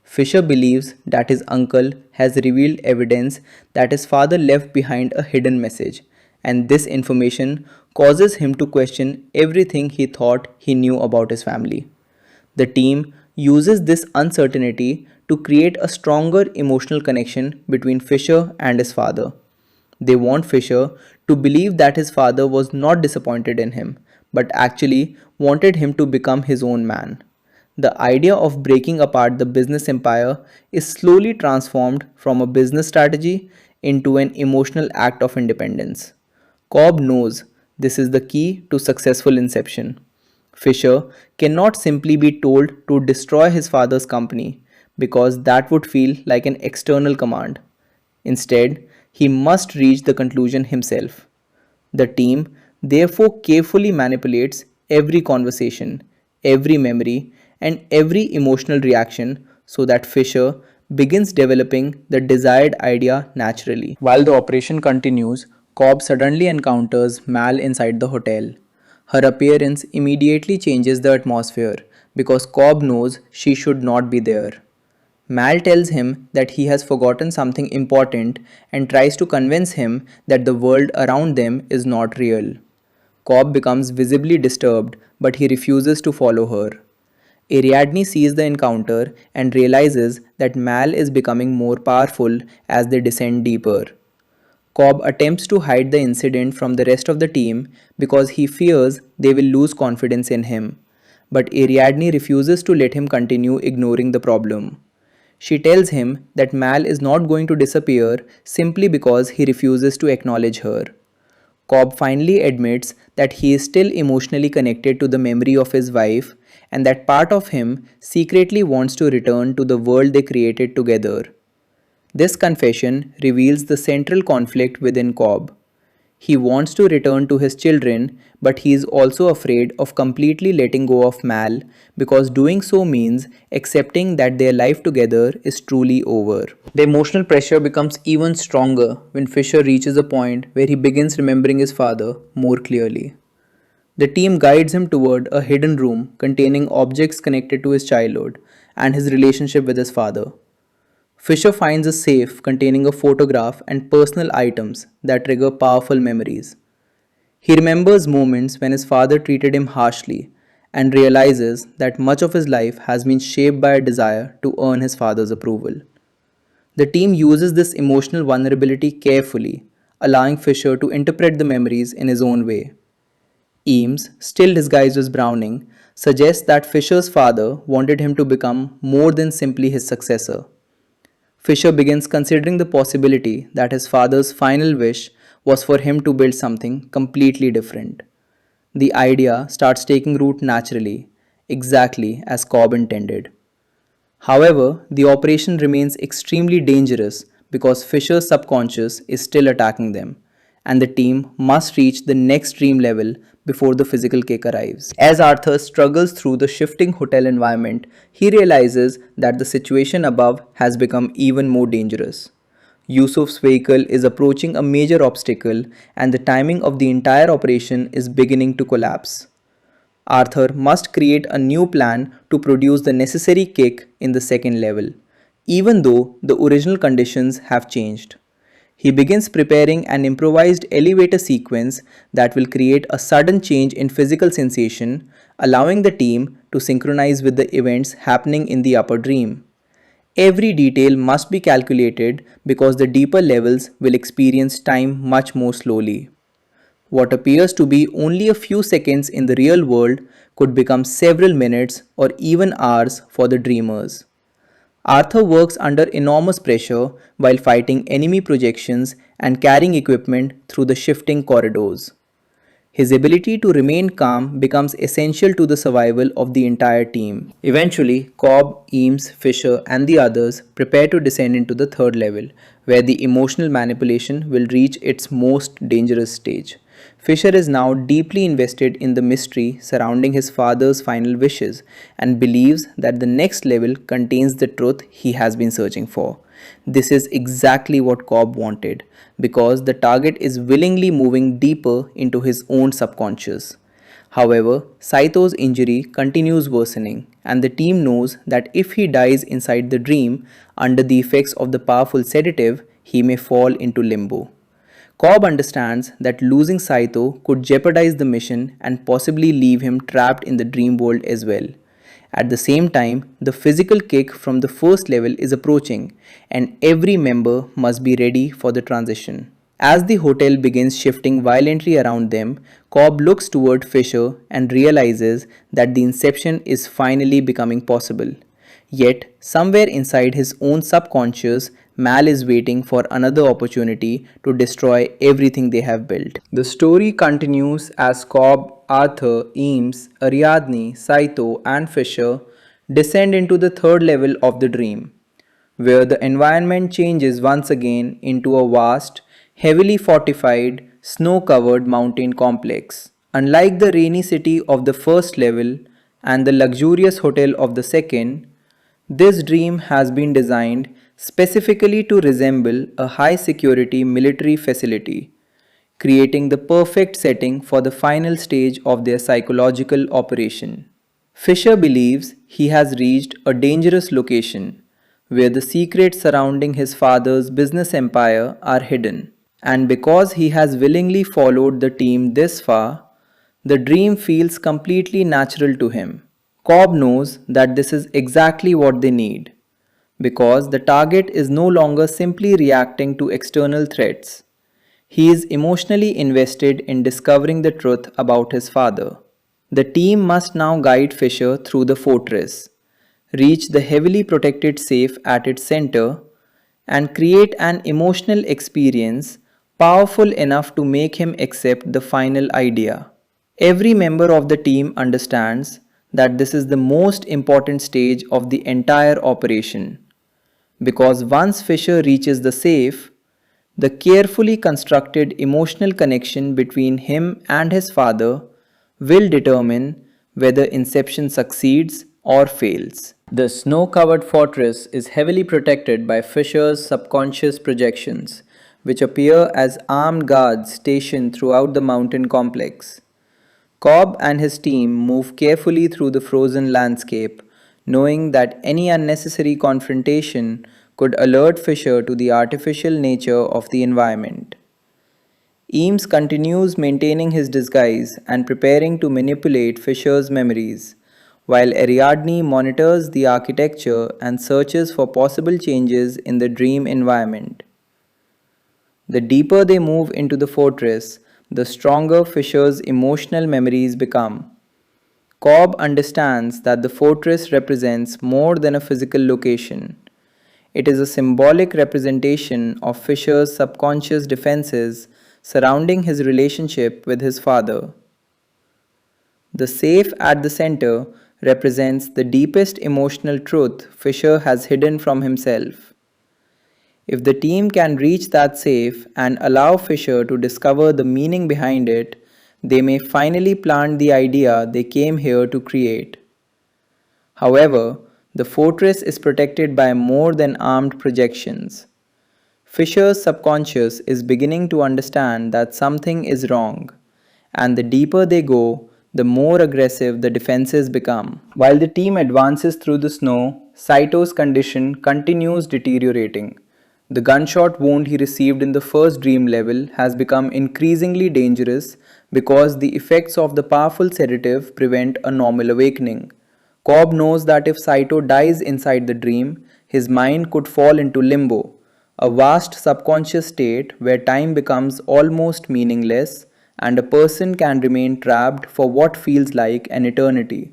Fisher believes that his uncle has revealed evidence that his father left behind a hidden message, and this information causes him to question everything he thought he knew about his family. The team uses this uncertainty to create a stronger emotional connection between Fisher and his father. They want Fisher to believe that his father was not disappointed in him, but actually wanted him to become his own man. The idea of breaking apart the business empire is slowly transformed from a business strategy into an emotional act of independence. Cobb knows this is the key to successful inception. Fisher cannot simply be told to destroy his father's company because that would feel like an external command. Instead, he must reach the conclusion himself. The team therefore carefully manipulates every conversation, every memory, and every emotional reaction so that Fisher begins developing the desired idea naturally. While the operation continues, Cobb suddenly encounters Mal inside the hotel. Her appearance immediately changes the atmosphere because Cobb knows she should not be there. Mal tells him that he has forgotten something important and tries to convince him that the world around them is not real. Cobb becomes visibly disturbed, but he refuses to follow her. Ariadne sees the encounter and realizes that Mal is becoming more powerful as they descend deeper. Cobb attempts to hide the incident from the rest of the team because he fears they will lose confidence in him. But Ariadne refuses to let him continue ignoring the problem. She tells him that Mal is not going to disappear simply because he refuses to acknowledge her. Cobb finally admits that he is still emotionally connected to the memory of his wife and that part of him secretly wants to return to the world they created together. This confession reveals the central conflict within Cobb. He wants to return to his children, but he is also afraid of completely letting go of Mal because doing so means accepting that their life together is truly over. The emotional pressure becomes even stronger when Fisher reaches a point where he begins remembering his father more clearly. The team guides him toward a hidden room containing objects connected to his childhood and his relationship with his father. Fisher finds a safe containing a photograph and personal items that trigger powerful memories. He remembers moments when his father treated him harshly and realizes that much of his life has been shaped by a desire to earn his father's approval. The team uses this emotional vulnerability carefully, allowing Fisher to interpret the memories in his own way. Eames, still disguised as Browning, suggests that Fisher's father wanted him to become more than simply his successor. Fisher begins considering the possibility that his father's final wish was for him to build something completely different. The idea starts taking root naturally, exactly as Cobb intended. However, the operation remains extremely dangerous because Fisher's subconscious is still attacking them, and the team must reach the next dream level before the physical kick arrives. As Arthur struggles through the shifting hotel environment, he realizes that the situation above has become even more dangerous. Yusuf's vehicle is approaching a major obstacle, and the timing of the entire operation is beginning to collapse. Arthur must create a new plan to produce the necessary kick in the second level, even though the original conditions have changed. He begins preparing an improvised elevator sequence that will create a sudden change in physical sensation, allowing the team to synchronize with the events happening in the upper dream. Every detail must be calculated because the deeper levels will experience time much more slowly. What appears to be only a few seconds in the real world could become several minutes or even hours for the dreamers. Arthur works under enormous pressure while fighting enemy projections and carrying equipment through the shifting corridors. His ability to remain calm becomes essential to the survival of the entire team. Eventually, Cobb, Eames, Fisher, and the others prepare to descend into the third level, where the emotional manipulation will reach its most dangerous stage. Fisher is now deeply invested in the mystery surrounding his father's final wishes and believes that the next level contains the truth he has been searching for. This is exactly what Cobb wanted because the target is willingly moving deeper into his own subconscious. However, Saito's injury continues worsening, and the team knows that if he dies inside the dream under the effects of the powerful sedative, he may fall into limbo. Cobb understands that losing Saito could jeopardize the mission and possibly leave him trapped in the dream world as well. At the same time, the physical kick from the first level is approaching, and every member must be ready for the transition. As the hotel begins shifting violently around them, Cobb looks toward Fisher and realizes that the inception is finally becoming possible. Yet, somewhere inside his own subconscious, Mal is waiting for another opportunity to destroy everything they have built. The story continues as Cobb, Arthur, Eames, Ariadne, Saito, and Fisher descend into the third level of the dream, where the environment changes once again into a vast, heavily fortified, snow covered mountain complex. Unlike the rainy city of the first level and the luxurious hotel of the second, this dream has been designed specifically to resemble a high security military facility, creating the perfect setting for the final stage of their psychological operation. Fisher believes he has reached a dangerous location where the secrets surrounding his father's business empire are hidden. And because he has willingly followed the team this far, the dream feels completely natural to him. Cobb knows that this is exactly what they need because the target is no longer simply reacting to external threats. He is emotionally invested in discovering the truth about his father. The team must now guide Fisher through the fortress, reach the heavily protected safe at its center, and create an emotional experience powerful enough to make him accept the final idea. Every member of the team understands that this is the most important stage of the entire operation because once Fisher reaches the safe, the carefully constructed emotional connection between him and his father will determine whether Inception succeeds or fails. The snow covered fortress is heavily protected by Fisher's subconscious projections, which appear as armed guards stationed throughout the mountain complex. Cobb and his team move carefully through the frozen landscape, knowing that any unnecessary confrontation could alert Fisher to the artificial nature of the environment. Eames continues maintaining his disguise and preparing to manipulate Fisher's memories, while Ariadne monitors the architecture and searches for possible changes in the dream environment. The deeper they move into the fortress, the stronger Fisher's emotional memories become. Cobb understands that the fortress represents more than a physical location. It is a symbolic representation of Fisher's subconscious defenses surrounding his relationship with his father. The safe at the center represents the deepest emotional truth Fisher has hidden from himself. If the team can reach that safe and allow Fisher to discover the meaning behind it, they may finally plant the idea they came here to create. However, the fortress is protected by more than armed projections. Fisher's subconscious is beginning to understand that something is wrong, and the deeper they go, the more aggressive the defenses become. While the team advances through the snow, Saito's condition continues deteriorating. The gunshot wound he received in the first dream level has become increasingly dangerous because the effects of the powerful sedative prevent a normal awakening. Cobb knows that if Saito dies inside the dream, his mind could fall into limbo, a vast subconscious state where time becomes almost meaningless and a person can remain trapped for what feels like an eternity.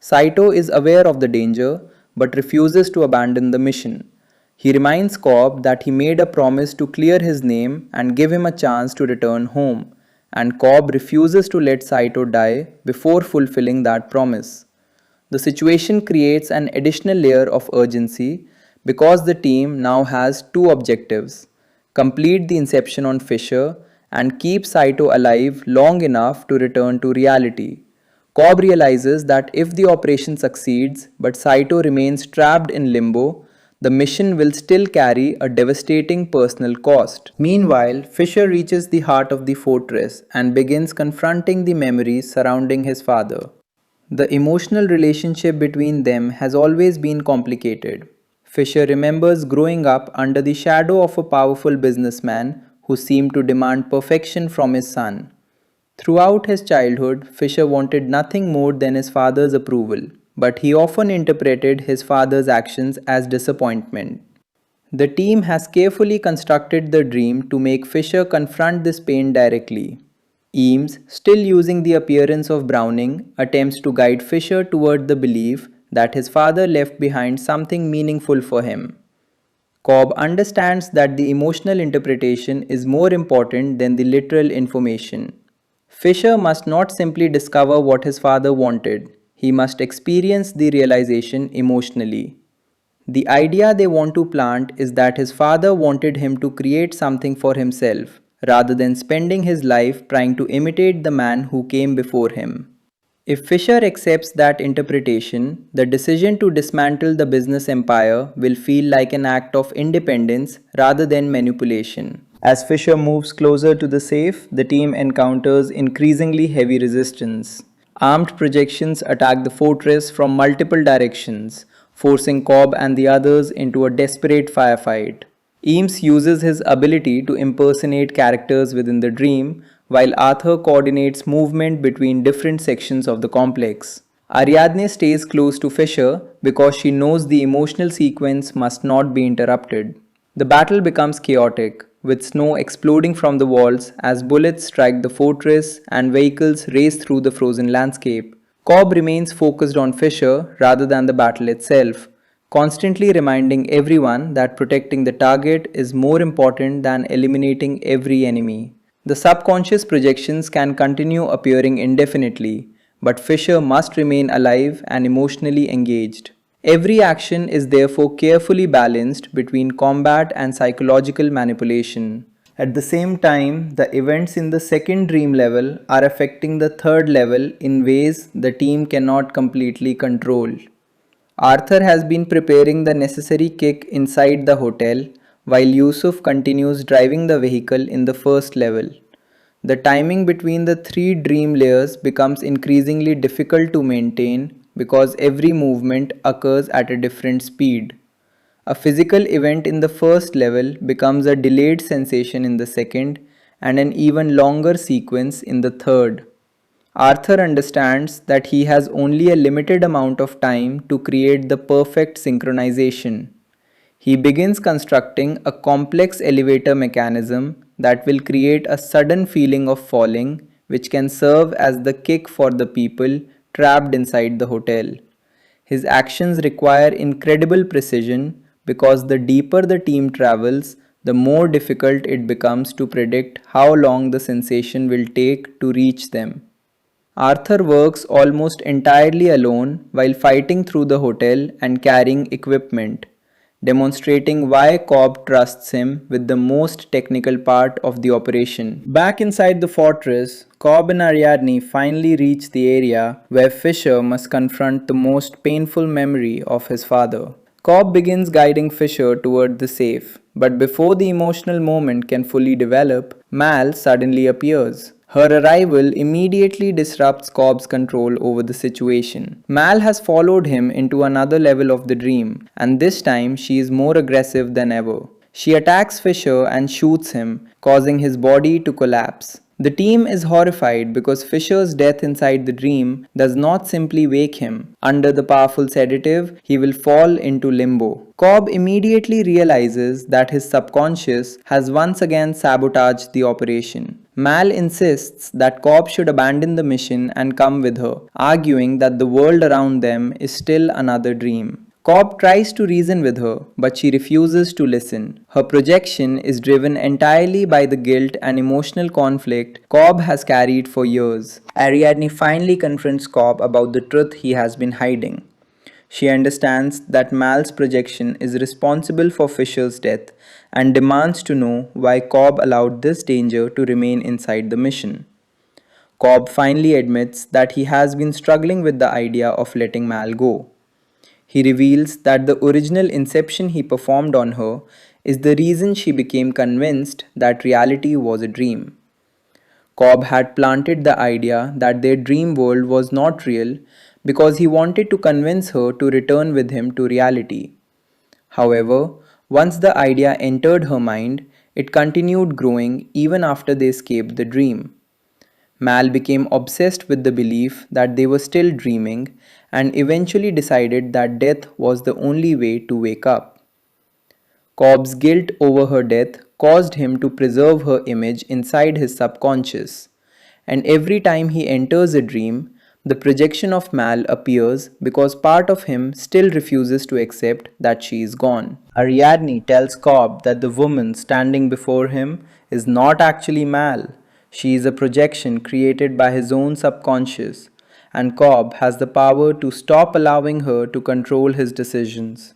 Saito is aware of the danger but refuses to abandon the mission. He reminds Cobb that he made a promise to clear his name and give him a chance to return home, and Cobb refuses to let Saito die before fulfilling that promise. The situation creates an additional layer of urgency because the team now has two objectives: complete the inception on Fisher and keep Saito alive long enough to return to reality. Cobb realizes that if the operation succeeds but Saito remains trapped in limbo, the mission will still carry a devastating personal cost. Meanwhile, Fisher reaches the heart of the fortress and begins confronting the memories surrounding his father. The emotional relationship between them has always been complicated. Fisher remembers growing up under the shadow of a powerful businessman who seemed to demand perfection from his son. Throughout his childhood, Fisher wanted nothing more than his father's approval, but he often interpreted his father's actions as disappointment. The team has carefully constructed the dream to make Fisher confront this pain directly. Eames, still using the appearance of Browning, attempts to guide Fisher toward the belief that his father left behind something meaningful for him. Cobb understands that the emotional interpretation is more important than the literal information. Fisher must not simply discover what his father wanted, he must experience the realization emotionally. The idea they want to plant is that his father wanted him to create something for himself, rather than spending his life trying to imitate the man who came before him. If Fisher accepts that interpretation, the decision to dismantle the business empire will feel like an act of independence rather than manipulation. As Fisher moves closer to the safe, the team encounters increasingly heavy resistance. Armed projections attack the fortress from multiple directions, forcing Cobb and the others into a desperate firefight. Eames uses his ability to impersonate characters within the dream, while Arthur coordinates movement between different sections of the complex. Ariadne stays close to Fisher because she knows the emotional sequence must not be interrupted. The battle becomes chaotic, with snow exploding from the walls as bullets strike the fortress and vehicles race through the frozen landscape. Cobb remains focused on Fisher rather than the battle itself, constantly reminding everyone that protecting the target is more important than eliminating every enemy. The subconscious projections can continue appearing indefinitely, but Fisher must remain alive and emotionally engaged. Every action is therefore carefully balanced between combat and psychological manipulation. At the same time, the events in the second dream level are affecting the third level in ways the team cannot completely control. Arthur has been preparing the necessary kick inside the hotel, while Yusuf continues driving the vehicle in the first level. The timing between the three dream layers becomes increasingly difficult to maintain because every movement occurs at a different speed. A physical event in the first level becomes a delayed sensation in the second, and an even longer sequence in the third. Arthur understands that he has only a limited amount of time to create the perfect synchronization. He begins constructing a complex elevator mechanism that will create a sudden feeling of falling, which can serve as the kick for the people trapped inside the hotel. His actions require incredible precision because the deeper the team travels, the more difficult it becomes to predict how long the sensation will take to reach them. Arthur works almost entirely alone while fighting through the hotel and carrying equipment, demonstrating why Cobb trusts him with the most technical part of the operation. Back inside the fortress, Cobb and Ariadne finally reach the area where Fisher must confront the most painful memory of his father. Cobb begins guiding Fisher toward the safe, but before the emotional moment can fully develop, Mal suddenly appears. Her arrival immediately disrupts Cobb's control over the situation. Mal has followed him into another level of the dream, and this time she is more aggressive than ever. She attacks Fisher and shoots him, causing his body to collapse. The team is horrified because Fisher's death inside the dream does not simply wake him. Under the powerful sedative, he will fall into limbo. Cobb immediately realizes that his subconscious has once again sabotaged the operation. Mal insists that Cobb should abandon the mission and come with her, arguing that the world around them is still another dream. Cobb tries to reason with her, but she refuses to listen. Her projection is driven entirely by the guilt and emotional conflict Cobb has carried for years. Ariadne finally confronts Cobb about the truth he has been hiding. She understands that Mal's projection is responsible for Fisher's death and demands to know why Cobb allowed this danger to remain inside the mission. Cobb finally admits that he has been struggling with the idea of letting Mal go. He reveals that the original inception he performed on her is the reason she became convinced that reality was a dream. Cobb had planted the idea that their dream world was not real because he wanted to convince her to return with him to reality. However, once the idea entered her mind, it continued growing even after they escaped the dream. Mal became obsessed with the belief that they were still dreaming and eventually decided that death was the only way to wake up. Cobb's guilt over her death caused him to preserve her image inside his subconscious, and every time he enters a dream, the projection of Mal appears because part of him still refuses to accept that she is gone. Ariadne tells Cobb that the woman standing before him is not actually Mal. She is a projection created by his own subconscious, and Cobb has the power to stop allowing her to control his decisions.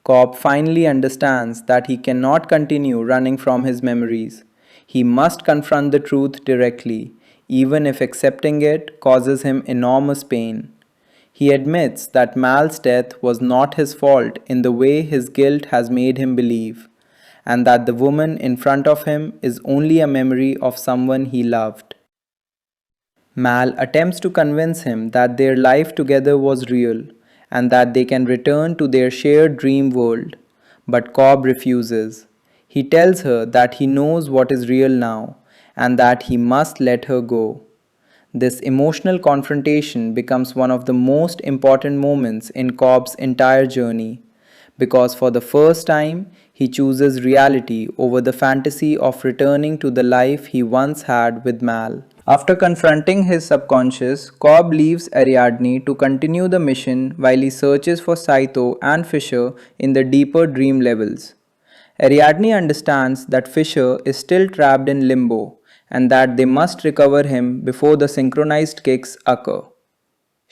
Cobb finally understands that he cannot continue running from his memories. He must confront the truth directly, even if accepting it causes him enormous pain. He admits that Mal's death was not his fault in the way his guilt has made him believe, and that the woman in front of him is only a memory of someone he loved. Mal attempts to convince him that their life together was real and that they can return to their shared dream world, but Cobb refuses. He tells her that he knows what is real now and that he must let her go. This emotional confrontation becomes one of the most important moments in Cobb's entire journey because for the first time he chooses reality over the fantasy of returning to the life he once had with Mal. After confronting his subconscious, Cobb leaves Ariadne to continue the mission while he searches for Saito and Fisher in the deeper dream levels. Ariadne understands that Fisher is still trapped in limbo and that they must recover him before the synchronized kicks occur.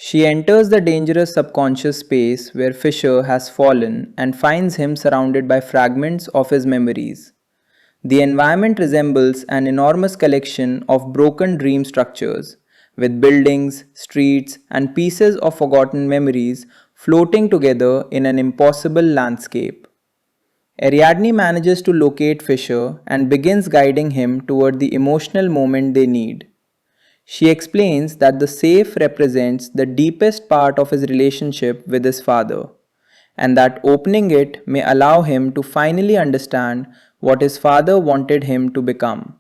She enters the dangerous subconscious space where Fisher has fallen and finds him surrounded by fragments of his memories. The environment resembles an enormous collection of broken dream structures, with buildings, streets, and pieces of forgotten memories floating together in an impossible landscape. Ariadne manages to locate Fisher and begins guiding him toward the emotional moment they need. She explains that the safe represents the deepest part of his relationship with his father, and that opening it may allow him to finally understand what his father wanted him to become.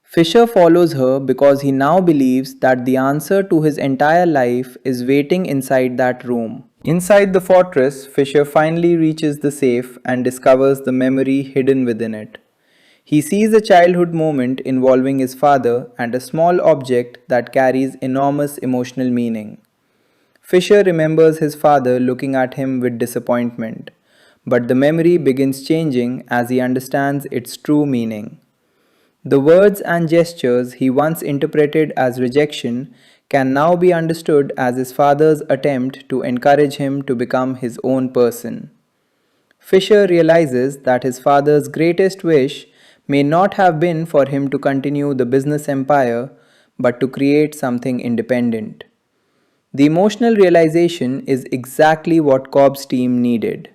Fisher follows her because he now believes that the answer to his entire life is waiting inside that room. Inside the fortress, Fisher finally reaches the safe and discovers the memory hidden within it. He sees a childhood moment involving his father and a small object that carries enormous emotional meaning. Fisher remembers his father looking at him with disappointment, but the memory begins changing as he understands its true meaning. The words and gestures he once interpreted as rejection can now be understood as his father's attempt to encourage him to become his own person. Fisher realizes that his father's greatest wish may not have been for him to continue the business empire, but to create something independent. The emotional realization is exactly what Cobb's team needed.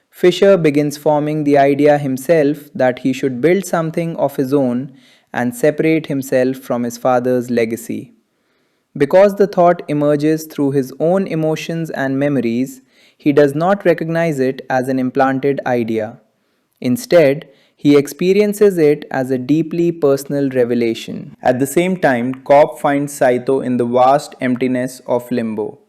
Fisher begins forming the idea himself that he should build something of his own and separate himself from his father's legacy. Because the thought emerges through his own emotions and memories, he does not recognize it as an implanted idea. Instead, he experiences it as a deeply personal revelation. At the same time, Cobb finds Saito in the vast emptiness of limbo.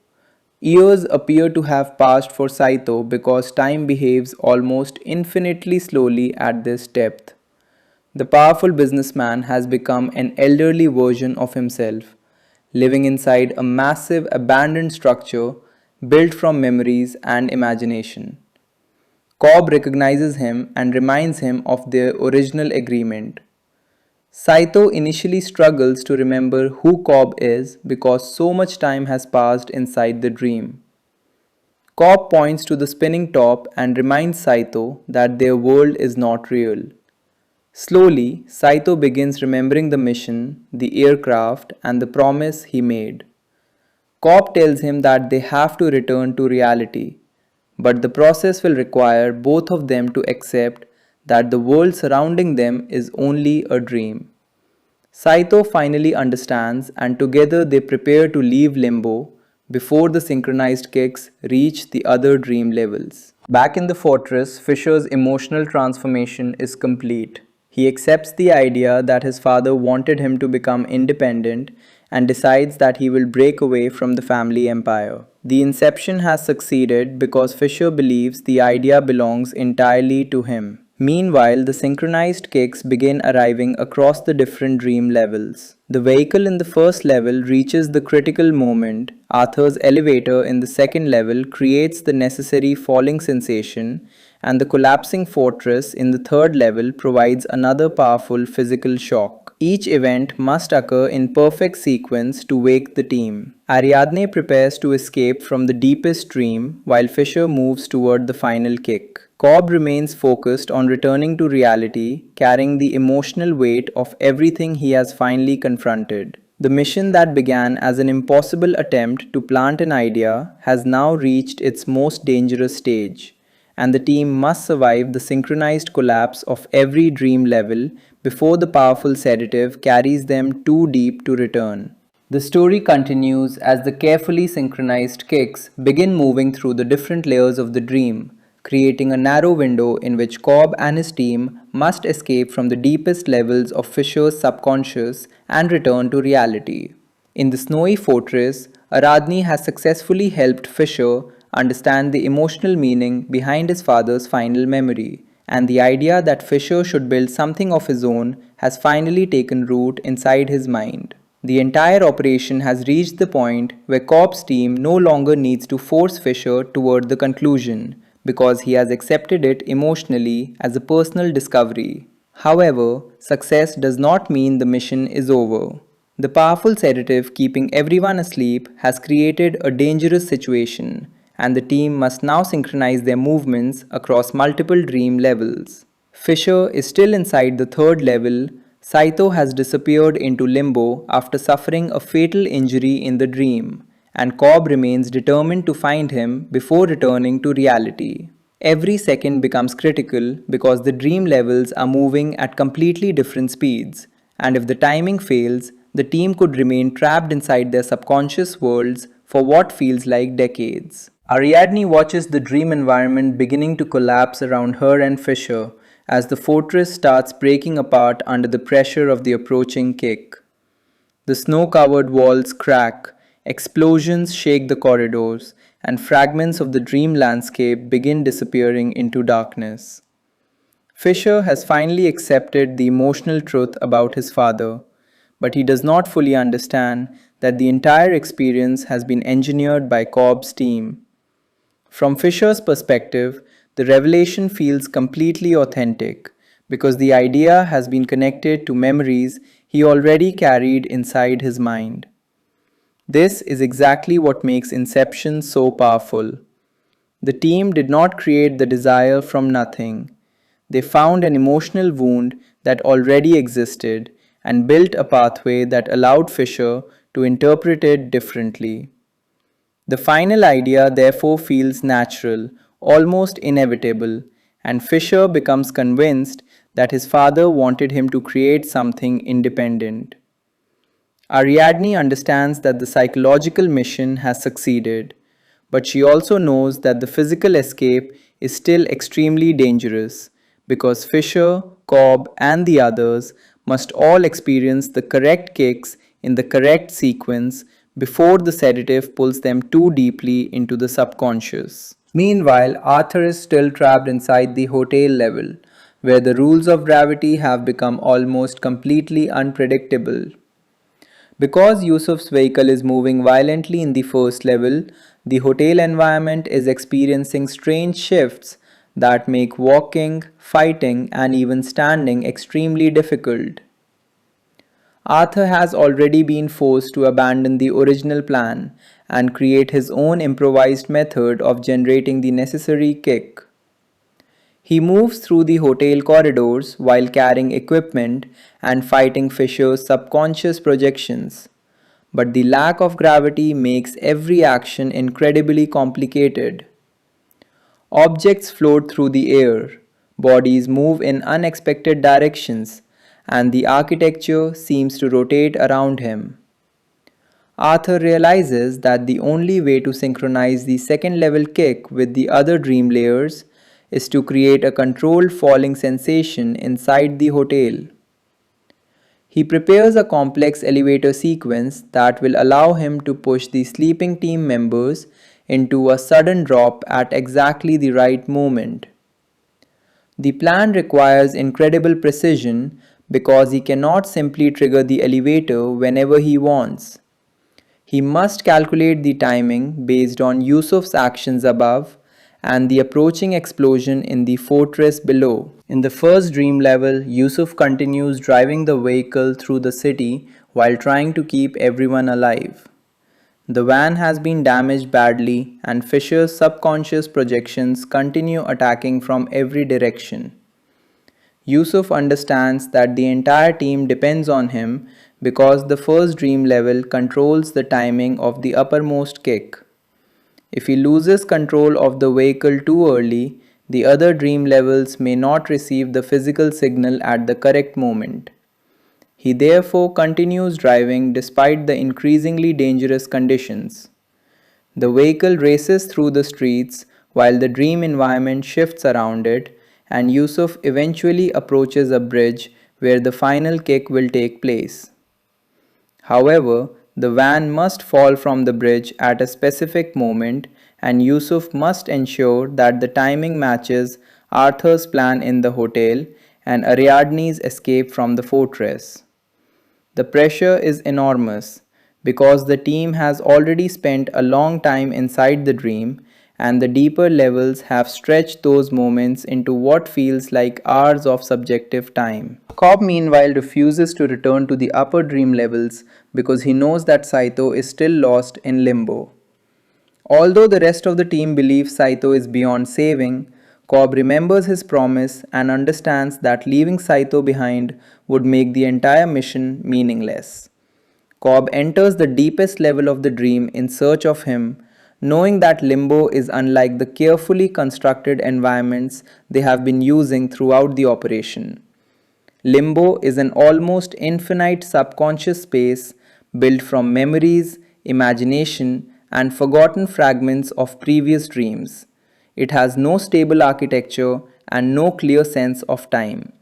Years appear to have passed for Saito because time behaves almost infinitely slowly at this depth. The powerful businessman has become an elderly version of himself, living inside a massive abandoned structure built from memories and imagination. Cobb recognizes him and reminds him of their original agreement. Saito initially struggles to remember who Cobb is because so much time has passed inside the dream. Cobb points to the spinning top and reminds Saito that their world is not real. Slowly, Saito begins remembering the mission, the aircraft, and the promise he made. Cobb tells him that they have to return to reality, but the process will require both of them to accept that the world surrounding them is only a dream. Saito finally understands, and together they prepare to leave Limbo before the synchronized kicks reach the other dream levels. Back in the fortress, Fisher's emotional transformation is complete. He accepts the idea that his father wanted him to become independent and decides that he will break away from the family empire. The inception has succeeded because Fisher believes the idea belongs entirely to him. Meanwhile, the synchronized kicks begin arriving across the different dream levels. The vehicle in the first level reaches the critical moment. Arthur's elevator in the second level creates the necessary falling sensation, and the collapsing fortress in the third level provides another powerful physical shock. Each event must occur in perfect sequence to wake the team. Ariadne prepares to escape from the deepest dream while Fisher moves toward the final kick. Cobb remains focused on returning to reality, carrying the emotional weight of everything he has finally confronted. The mission that began as an impossible attempt to plant an idea has now reached its most dangerous stage, and the team must survive the synchronized collapse of every dream level before the powerful sedative carries them too deep to return. The story continues as the carefully synchronized kicks begin moving through the different layers of the dream, creating a narrow window in which Cobb and his team must escape from the deepest levels of Fisher's subconscious and return to reality. In the snowy fortress, Aradni has successfully helped Fisher understand the emotional meaning behind his father's final memory, and the idea that Fisher should build something of his own has finally taken root inside his mind. The entire operation has reached the point where Cobb's team no longer needs to force Fisher toward the conclusion, because he has accepted it emotionally as a personal discovery. However, success does not mean the mission is over. The powerful sedative keeping everyone asleep has created a dangerous situation, and the team must now synchronize their movements across multiple dream levels. Fisher is still inside the third level. Saito has disappeared into limbo after suffering a fatal injury in the dream, and Cobb remains determined to find him before returning to reality. Every second becomes critical because the dream levels are moving at completely different speeds, and if the timing fails, the team could remain trapped inside their subconscious worlds for what feels like decades. Ariadne watches the dream environment beginning to collapse around her and Fisher as the fortress starts breaking apart under the pressure of the approaching kick. The snow-covered walls crack, explosions shake the corridors, and fragments of the dream landscape begin disappearing into darkness. Fisher has finally accepted the emotional truth about his father, but he does not fully understand that the entire experience has been engineered by Cobb's team. From Fisher's perspective, the revelation feels completely authentic because the idea has been connected to memories he already carried inside his mind. This is exactly what makes Inception so powerful. The team did not create the desire from nothing. They found an emotional wound that already existed and built a pathway that allowed Fisher to interpret it differently. The final idea therefore feels natural, almost inevitable, and Fisher becomes convinced that his father wanted him to create something independent. Ariadne understands that the psychological mission has succeeded, but she also knows that the physical escape is still extremely dangerous because Fisher, Cobb, and the others must all experience the correct kicks in the correct sequence before the sedative pulls them too deeply into the subconscious. Meanwhile, Arthur is still trapped inside the hotel level, where the rules of gravity have become almost completely unpredictable. Because Yusuf's vehicle is moving violently in the first level, the hotel environment is experiencing strange shifts that make walking, fighting, and even standing extremely difficult. Arthur has already been forced to abandon the original plan and create his own improvised method of generating the necessary kick. He moves through the hotel corridors while carrying equipment and fighting Fisher's subconscious projections. But the lack of gravity makes every action incredibly complicated. Objects float through the air, bodies move in unexpected directions, and the architecture seems to rotate around him. Arthur realizes that the only way to synchronize the second level kick with the other dream layers is to create a controlled falling sensation inside the hotel. He prepares a complex elevator sequence that will allow him to push the sleeping team members into a sudden drop at exactly the right moment. The plan requires incredible precision because he cannot simply trigger the elevator whenever he wants. He must calculate the timing based on Yusuf's actions above and the approaching explosion in the fortress below. In the first dream level, Yusuf continues driving the vehicle through the city while trying to keep everyone alive. The van has been damaged badly, and Fisher's subconscious projections continue attacking from every direction. Yusuf understands that the entire team depends on him because the first dream level controls the timing of the uppermost kick. If he loses control of the vehicle too early, the other dream levels may not receive the physical signal at the correct moment. He therefore continues driving despite the increasingly dangerous conditions. The vehicle races through the streets while the dream environment shifts around it, and Yusuf eventually approaches a bridge where the final kick will take place. However, the van must fall from the bridge at a specific moment, and Yusuf must ensure that the timing matches Arthur's plan in the hotel and Ariadne's escape from the fortress. The pressure is enormous because the team has already spent a long time inside the dream, and the deeper levels have stretched those moments into what feels like hours of subjective time. Cobb, meanwhile, refuses to return to the upper dream levels because he knows that Saito is still lost in limbo. Although the rest of the team believes Saito is beyond saving, Cobb remembers his promise and understands that leaving Saito behind would make the entire mission meaningless. Cobb enters the deepest level of the dream in search of him, knowing that limbo is unlike the carefully constructed environments they have been using throughout the operation. Limbo is an almost infinite subconscious space built from memories, imagination, and forgotten fragments of previous dreams. It has no stable architecture and no clear sense of time.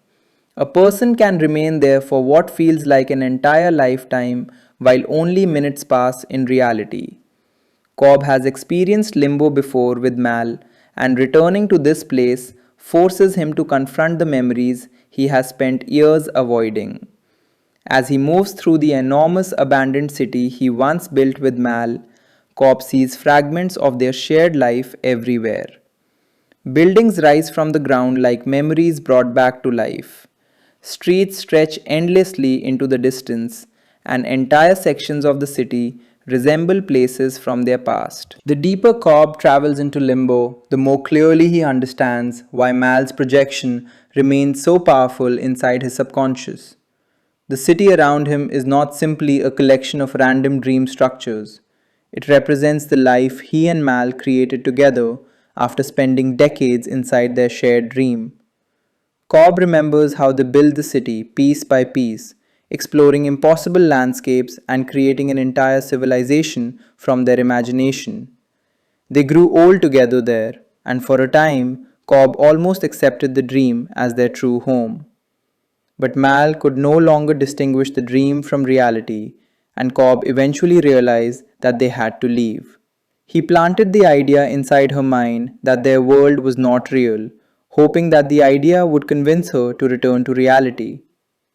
A person can remain there for what feels like an entire lifetime while only minutes pass in reality. Cobb has experienced limbo before with Mal, and returning to this place forces him to confront the memories he has spent years avoiding. As he moves through the enormous abandoned city he once built with Mal, Cobb sees fragments of their shared life everywhere. Buildings rise from the ground like memories brought back to life. Streets stretch endlessly into the distance, and entire sections of the city resemble places from their past. The deeper Cobb travels into limbo, the more clearly he understands why Mal's projection remains so powerful inside his subconscious. The city around him is not simply a collection of random dream structures. It represents the life he and Mal created together after spending decades inside their shared dream. Cobb remembers how they built the city piece by piece, exploring impossible landscapes and creating an entire civilization from their imagination. They grew old together there, and for a time, Cobb almost accepted the dream as their true home. But Mal could no longer distinguish the dream from reality, and Cobb eventually realized that they had to leave. He planted the idea inside her mind that their world was not real, hoping that the idea would convince her to return to reality.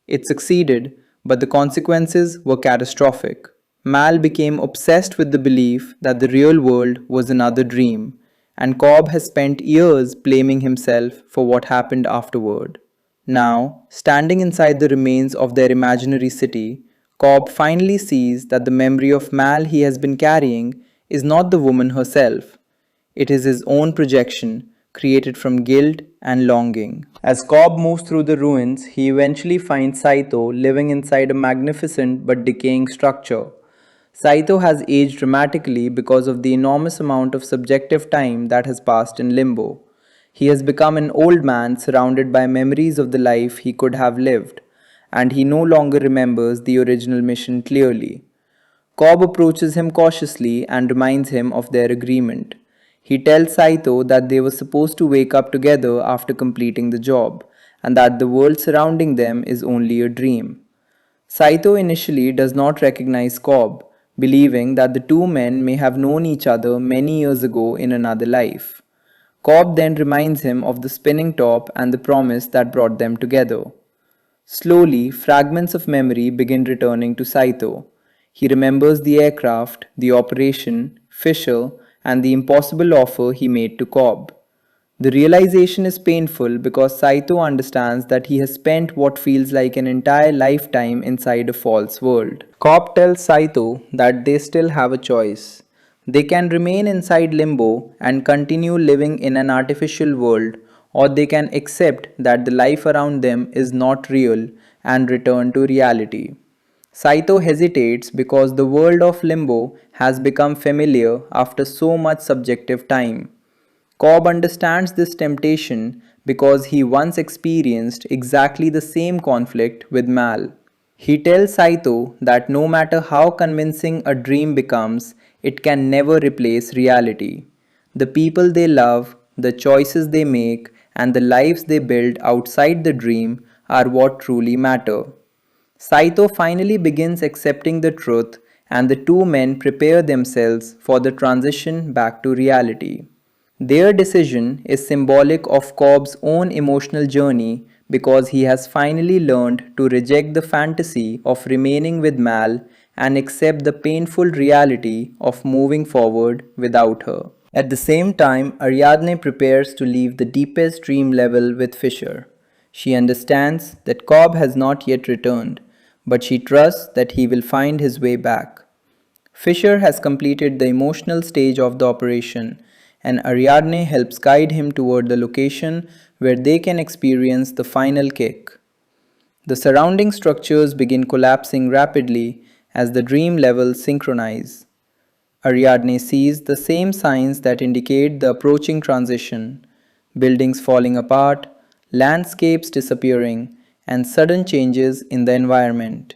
It succeeded, but the consequences were catastrophic. Mal became obsessed with the belief that the real world was another dream, and Cobb has spent years blaming himself for what happened afterward. Now, standing inside the remains of their imaginary city, Cobb finally sees that the memory of Mal he has been carrying is not the woman herself. It is his own projection, created from guilt and longing. As Cobb moves through the ruins, he eventually finds Saito living inside a magnificent but decaying structure. Saito has aged dramatically because of the enormous amount of subjective time that has passed in limbo. He has become an old man surrounded by memories of the life he could have lived, and he no longer remembers the original mission clearly. Cobb approaches him cautiously and reminds him of their agreement. He tells Saito that they were supposed to wake up together after completing the job, and that the world surrounding them is only a dream. Saito initially does not recognize Cobb, believing that the two men may have known each other many years ago in another life. Cobb then reminds him of the spinning top and the promise that brought them together. Slowly, fragments of memory begin returning to Saito. He remembers the aircraft, the operation, Fisher, and the impossible offer he made to Cobb. The realization is painful because Saito understands that he has spent what feels like an entire lifetime inside a false world. Cobb tells Saito that they still have a choice. They can remain inside limbo and continue living in an artificial world, or they can accept that the life around them is not real and return to reality. Saito hesitates because the world of limbo has become familiar after so much subjective time. Cobb understands this temptation because he once experienced exactly the same conflict with Mal. He tells Saito that no matter how convincing a dream becomes, it can never replace reality. The people they love, the choices they make, and the lives they build outside the dream are what truly matter. Saito finally begins accepting the truth, and the two men prepare themselves for the transition back to reality. Their decision is symbolic of Cobb's own emotional journey because he has finally learned to reject the fantasy of remaining with Mal and accept the painful reality of moving forward without her. At the same time, Ariadne prepares to leave the deepest dream level with Fisher. She understands that Cobb has not yet returned, but she trusts that he will find his way back. Fisher has completed the emotional stage of the operation, and Ariadne helps guide him toward the location where they can experience the final kick. The surrounding structures begin collapsing rapidly as the dream levels synchronize. Ariadne sees the same signs that indicate the approaching transition: buildings falling apart, landscapes disappearing, and sudden changes in the environment.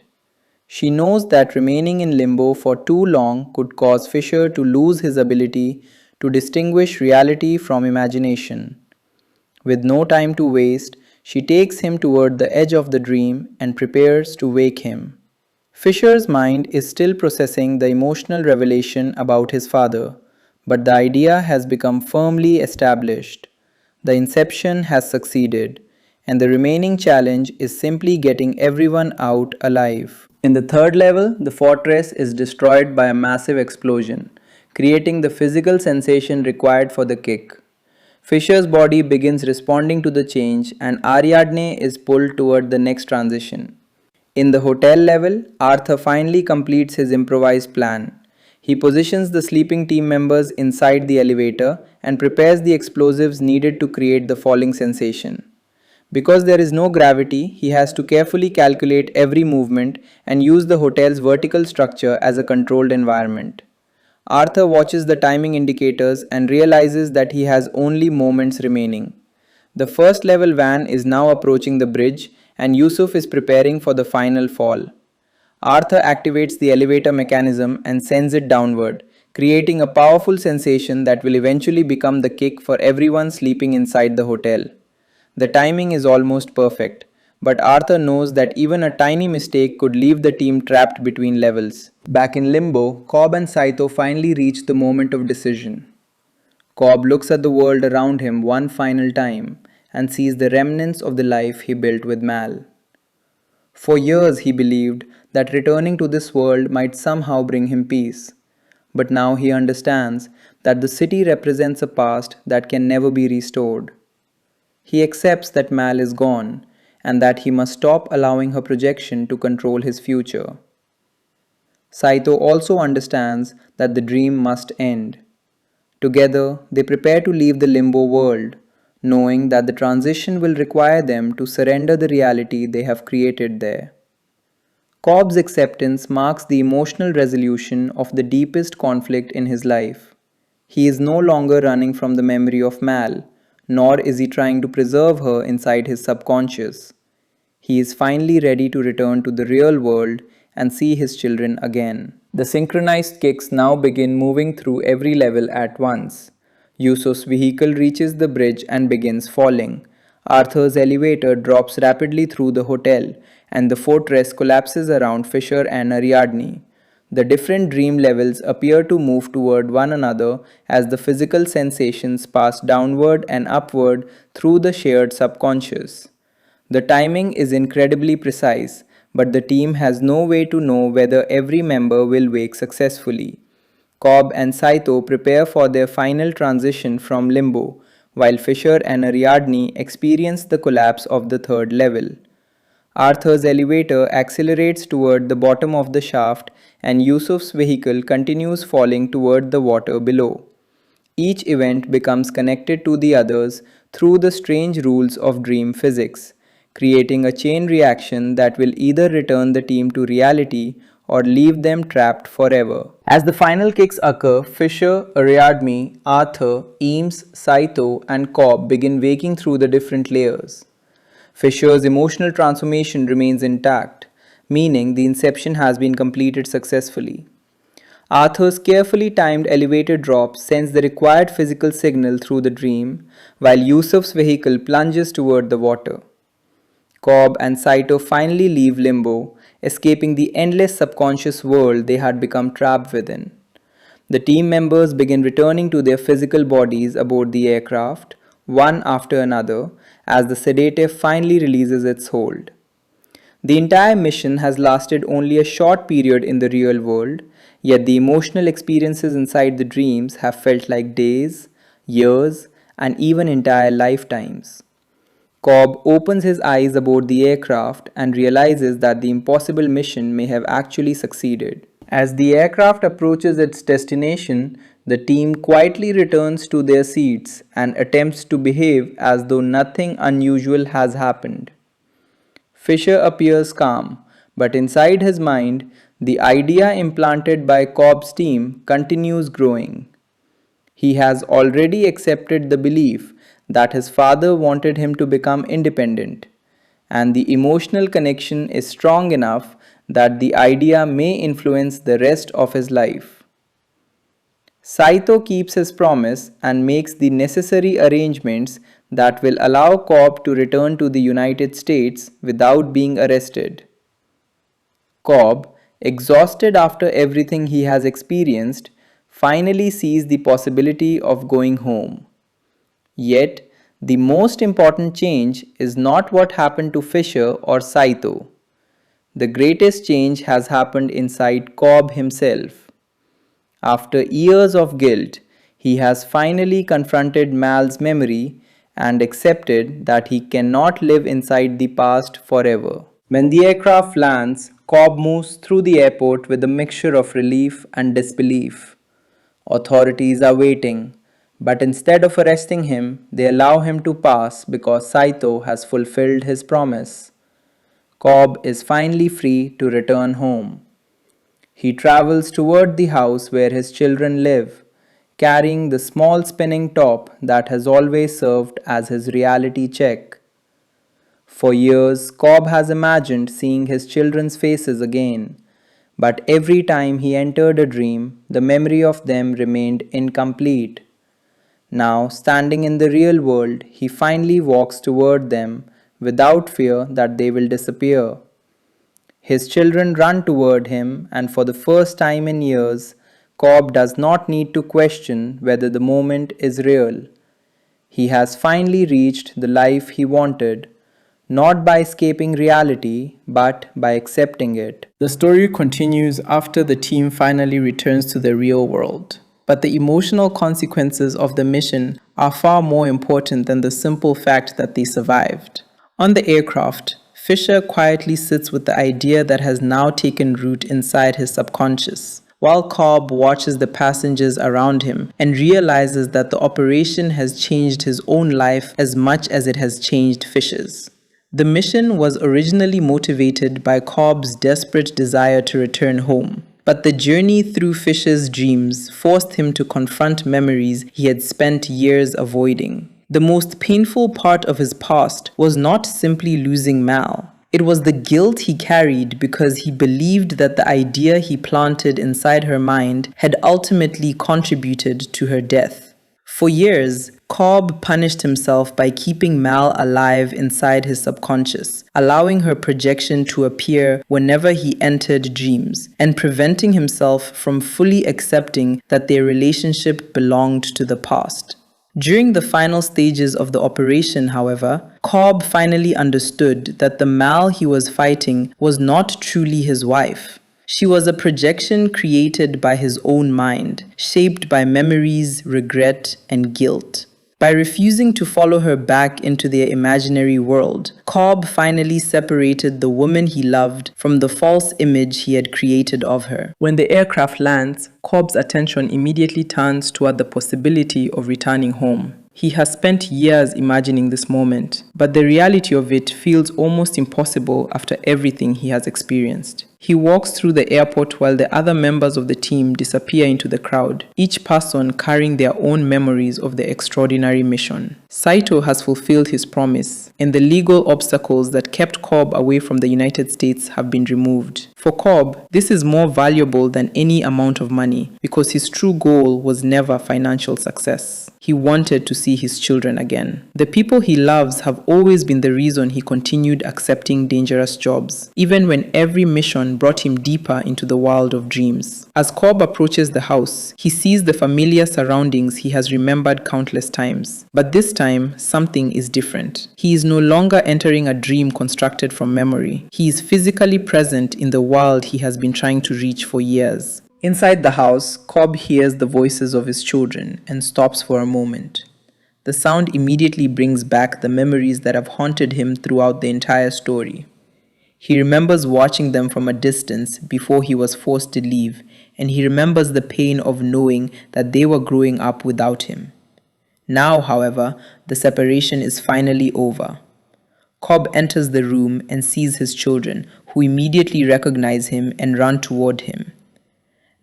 She knows that remaining in limbo for too long could cause Fisher to lose his ability to distinguish reality from imagination. With no time to waste, she takes him toward the edge of the dream and prepares to wake him. Fisher's mind is still processing the emotional revelation about his father, but the idea has become firmly established. The inception has succeeded, and the remaining challenge is simply getting everyone out alive. In the third level, the fortress is destroyed by a massive explosion, creating the physical sensation required for the kick. Fisher's body begins responding to the change, and Ariadne is pulled toward the next transition. In the hotel level, Arthur finally completes his improvised plan. He positions the sleeping team members inside the elevator and prepares the explosives needed to create the falling sensation. Because there is no gravity, he has to carefully calculate every movement and use the hotel's vertical structure as a controlled environment. Arthur watches the timing indicators and realizes that he has only moments remaining. The first level van is now approaching the bridge, and Yusuf is preparing for the final fall. Arthur activates the elevator mechanism and sends it downward, creating a powerful sensation that will eventually become the kick for everyone sleeping inside the hotel. The timing is almost perfect, but Arthur knows that even a tiny mistake could leave the team trapped between levels. Back in limbo, Cobb and Saito finally reach the moment of decision. Cobb looks at the world around him one final time and sees the remnants of the life he built with Mal. For years he believed that returning to this world might somehow bring him peace. But now he understands that the city represents a past that can never be restored. He accepts that Mal is gone and that he must stop allowing her projection to control his future. Saito also understands that the dream must end. Together, they prepare to leave the limbo world, knowing that the transition will require them to surrender the reality they have created there. Cobb's acceptance marks the emotional resolution of the deepest conflict in his life. He is no longer running from the memory of Mal, nor is he trying to preserve her inside his subconscious. He is finally ready to return to the real world and see his children again. The synchronized kicks now begin moving through every level at once. Yusuf's vehicle reaches the bridge and begins falling. Arthur's elevator drops rapidly through the hotel, and the fortress collapses around Fisher and Ariadne. The different dream levels appear to move toward one another as the physical sensations pass downward and upward through the shared subconscious. The timing is incredibly precise, but the team has no way to know whether every member will wake successfully. Cobb and Saito prepare for their final transition from limbo, while Fisher and Ariadne experience the collapse of the third level. Arthur's elevator accelerates toward the bottom of the shaft, and Yusuf's vehicle continues falling toward the water below. Each event becomes connected to the others through the strange rules of dream physics, creating a chain reaction that will either return the team to reality or leave them trapped forever. As the final kicks occur, Fisher, Ariadne, Arthur, Eames, Saito, and Cobb begin waking through the different layers. Fisher's emotional transformation remains intact, meaning the inception has been completed successfully. Arthur's carefully timed elevator drop sends the required physical signal through the dream, while Yusuf's vehicle plunges toward the water. Cobb and Saito finally leave limbo, escaping the endless subconscious world they had become trapped within. The team members begin returning to their physical bodies aboard the aircraft, one after another, as the sedative finally releases its hold. The entire mission has lasted only a short period in the real world, yet the emotional experiences inside the dreams have felt like days, years, and even entire lifetimes. Cobb opens his eyes aboard the aircraft and realizes that the impossible mission may have actually succeeded. As the aircraft approaches its destination, the team quietly returns to their seats and attempts to behave as though nothing unusual has happened. Fisher appears calm, but inside his mind, the idea implanted by Cobb's team continues growing. He has already accepted the belief that his father wanted him to become independent, and the emotional connection is strong enough that the idea may influence the rest of his life. Saito keeps his promise and makes the necessary arrangements that will allow Cobb to return to the United States without being arrested. Cobb, exhausted after everything he has experienced, finally sees the possibility of going home. Yet, the most important change is not what happened to Fisher or Saito. The greatest change has happened inside Cobb himself. After years of guilt, he has finally confronted Mal's memory and accepted that he cannot live inside the past forever. When the aircraft lands, Cobb moves through the airport with a mixture of relief and disbelief. Authorities are waiting, but instead of arresting him, they allow him to pass because Saito has fulfilled his promise. Cobb is finally free to return home. He travels toward the house where his children live, carrying the small spinning top that has always served as his reality check. For years, Cobb has imagined seeing his children's faces again, but every time he entered a dream, the memory of them remained incomplete. Now, standing in the real world, he finally walks toward them without fear that they will disappear. His children run toward him, and for the first time in years, Cobb does not need to question whether the moment is real. He has finally reached the life he wanted, not by escaping reality, but by accepting it. The story continues after the team finally returns to the real world. But the emotional consequences of the mission are far more important than the simple fact that they survived. On the aircraft, Fisher quietly sits with the idea that has now taken root inside his subconscious, while Cobb watches the passengers around him and realizes that the operation has changed his own life as much as it has changed Fisher's. The mission was originally motivated by Cobb's desperate desire to return home, but the journey through Fisher's dreams forced him to confront memories he had spent years avoiding. The most painful part of his past was not simply losing Mal. It was the guilt he carried because he believed that the idea he planted inside her mind had ultimately contributed to her death. For years, Cobb punished himself by keeping Mal alive inside his subconscious, allowing her projection to appear whenever he entered dreams, and preventing himself from fully accepting that their relationship belonged to the past. During the final stages of the operation, however, Cobb finally understood that the Mal he was fighting was not truly his wife. She was a projection created by his own mind, shaped by memories, regret, and guilt. By refusing to follow her back into their imaginary world, Cobb finally separated the woman he loved from the false image he had created of her. When the aircraft lands, Cobb's attention immediately turns toward the possibility of returning home. He has spent years imagining this moment, but the reality of it feels almost impossible after everything he has experienced. He walks through the airport while the other members of the team disappear into the crowd, each person carrying their own memories of the extraordinary mission. Saito has fulfilled his promise, and the legal obstacles that kept Cobb away from the United States have been removed. For Cobb, this is more valuable than any amount of money because his true goal was never financial success. He wanted to see his children again. The people he loves have always been the reason he continued accepting dangerous jobs, even when every mission brought him deeper into the world of dreams. As Cobb approaches the house, he sees the familiar surroundings he has remembered countless times. But this time, something is different. He is no longer entering a dream constructed from memory. He is physically present in the world he has been trying to reach for years. Inside the house, Cobb hears the voices of his children and stops for a moment. The sound immediately brings back the memories that have haunted him throughout the entire story. He remembers watching them from a distance before he was forced to leave, and he remembers the pain of knowing that they were growing up without him. Now, however, the separation is finally over. Cobb enters the room and sees his children, who immediately recognize him and run toward him.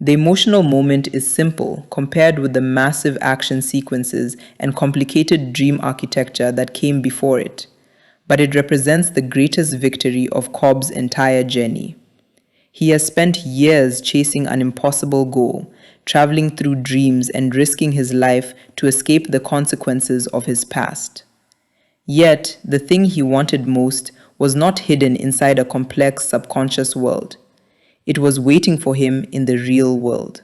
The emotional moment is simple compared with the massive action sequences and complicated dream architecture that came before it, but it represents the greatest victory of Cobb's entire journey. He has spent years chasing an impossible goal, traveling through dreams and risking his life to escape the consequences of his past. Yet, the thing he wanted most was not hidden inside a complex subconscious world. It was waiting for him in the real world.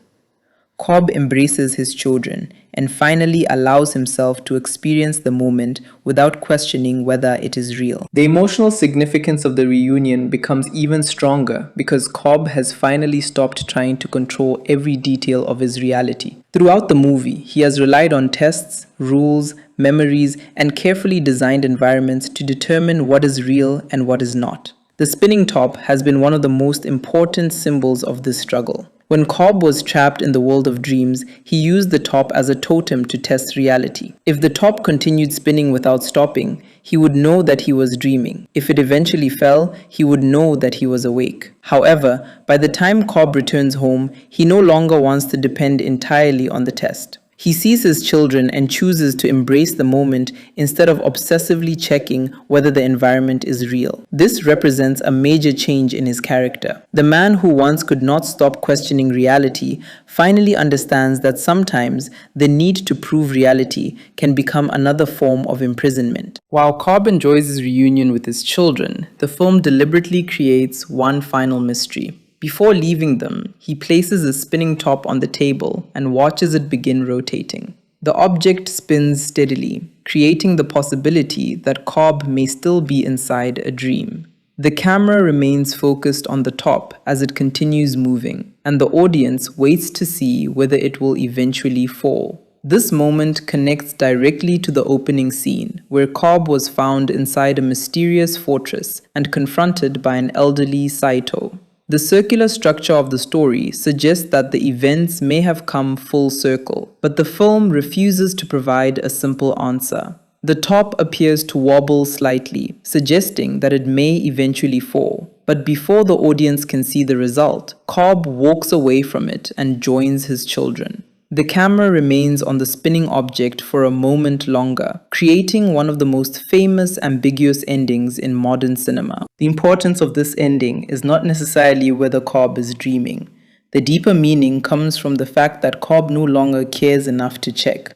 Cobb embraces his children and finally allows himself to experience the moment without questioning whether it is real. The emotional significance of the reunion becomes even stronger because Cobb has finally stopped trying to control every detail of his reality. Throughout the movie, he has relied on tests, rules, memories, and carefully designed environments to determine what is real and what is not. The spinning top has been one of the most important symbols of this struggle. When Cobb was trapped in the world of dreams, he used the top as a totem to test reality. If the top continued spinning without stopping, he would know that he was dreaming. If it eventually fell, he would know that he was awake. However, by the time Cobb returns home, he no longer wants to depend entirely on the test. He sees his children and chooses to embrace the moment instead of obsessively checking whether the environment is real. This represents a major change in his character. The man who once could not stop questioning reality finally understands that sometimes the need to prove reality can become another form of imprisonment. While Cobb enjoys his reunion with his children, the film deliberately creates one final mystery. Before leaving them, he places a spinning top on the table and watches it begin rotating. The object spins steadily, creating the possibility that Cobb may still be inside a dream. The camera remains focused on the top as it continues moving, and the audience waits to see whether it will eventually fall. This moment connects directly to the opening scene, where Cobb was found inside a mysterious fortress and confronted by an elderly Saito. The circular structure of the story suggests that the events may have come full circle, but the film refuses to provide a simple answer. The top appears to wobble slightly, suggesting that it may eventually fall. But before the audience can see the result, Cobb walks away from it and joins his children. The camera remains on the spinning object for a moment longer, creating one of the most famous ambiguous endings in modern cinema. The importance of this ending is not necessarily whether Cobb is dreaming. The deeper meaning comes from the fact that Cobb no longer cares enough to check.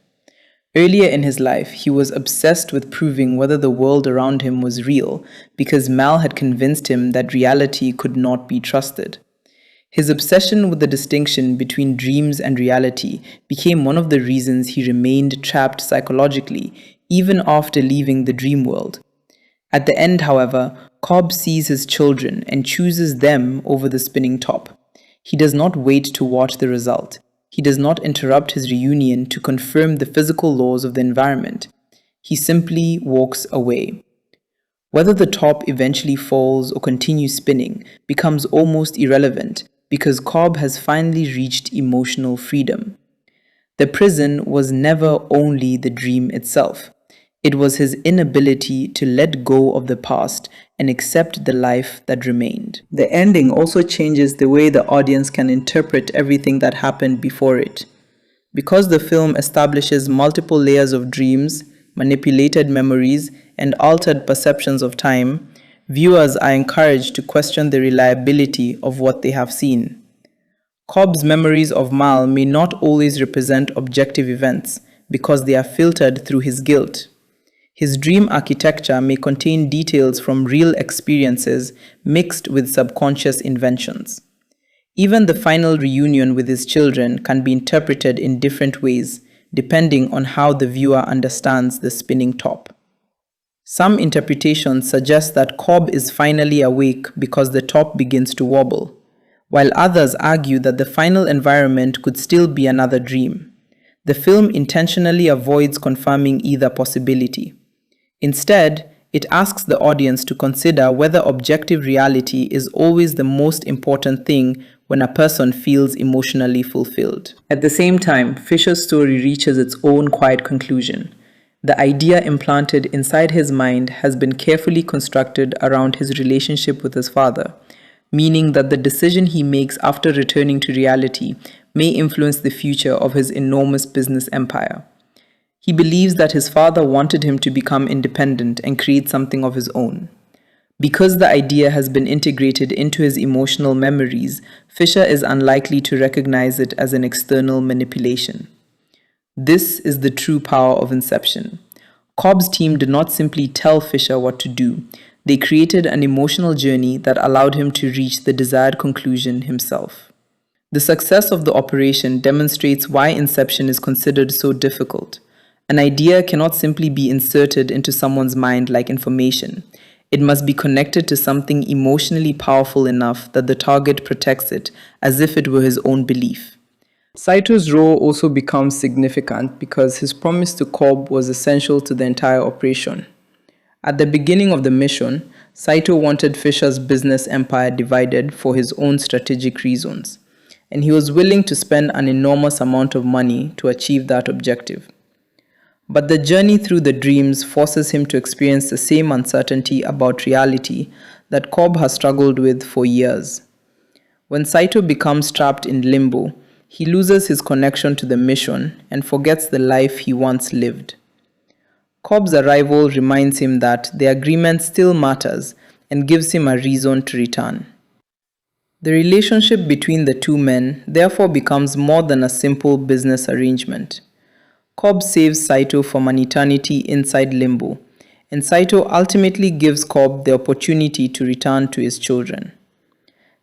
Earlier in his life, he was obsessed with proving whether the world around him was real because Mal had convinced him that reality could not be trusted. His obsession with the distinction between dreams and reality became one of the reasons he remained trapped psychologically even after leaving the dream world. At the end, however, Cobb sees his children and chooses them over the spinning top. He does not wait to watch the result. He does not interrupt his reunion to confirm the physical laws of the environment. He simply walks away. Whether the top eventually falls or continues spinning becomes almost irrelevant because Cobb has finally reached emotional freedom. The prison was never only the dream itself. It was his inability to let go of the past and accept the life that remained. The ending also changes the way the audience can interpret everything that happened before it. Because the film establishes multiple layers of dreams, manipulated memories, and altered perceptions of time, viewers are encouraged to question the reliability of what they have seen. Cobb's memories of Mal may not always represent objective events because they are filtered through his guilt. His dream architecture may contain details from real experiences mixed with subconscious inventions. Even the final reunion with his children can be interpreted in different ways, depending on how the viewer understands the spinning top. Some interpretations suggest that Cobb is finally awake because the top begins to wobble, while others argue that the final environment could still be another dream. The film intentionally avoids confirming either possibility. Instead, it asks the audience to consider whether objective reality is always the most important thing when a person feels emotionally fulfilled. At the same time, Fisher's story reaches its own quiet conclusion. The idea implanted inside his mind has been carefully constructed around his relationship with his father, meaning that the decision he makes after returning to reality may influence the future of his enormous business empire. He believes that his father wanted him to become independent and create something of his own. Because the idea has been integrated into his emotional memories, Fisher is unlikely to recognize it as an external manipulation. This is the true power of Inception. Cobb's team did not simply tell Fisher what to do. They created an emotional journey that allowed him to reach the desired conclusion himself. The success of the operation demonstrates why Inception is considered so difficult. An idea cannot simply be inserted into someone's mind like information. It must be connected to something emotionally powerful enough that the target protects it as if it were his own belief. Saito's role also becomes significant because his promise to Cobb was essential to the entire operation. At the beginning of the mission, Saito wanted Fisher's business empire divided for his own strategic reasons, and he was willing to spend an enormous amount of money to achieve that objective. But the journey through the dreams forces him to experience the same uncertainty about reality that Cobb has struggled with for years. When Saito becomes trapped in limbo, he loses his connection to the mission and forgets the life he once lived. Cobb's arrival reminds him that the agreement still matters and gives him a reason to return. The relationship between the two men therefore becomes more than a simple business arrangement. Cobb saves Saito from an eternity inside limbo, and Saito ultimately gives Cobb the opportunity to return to his children.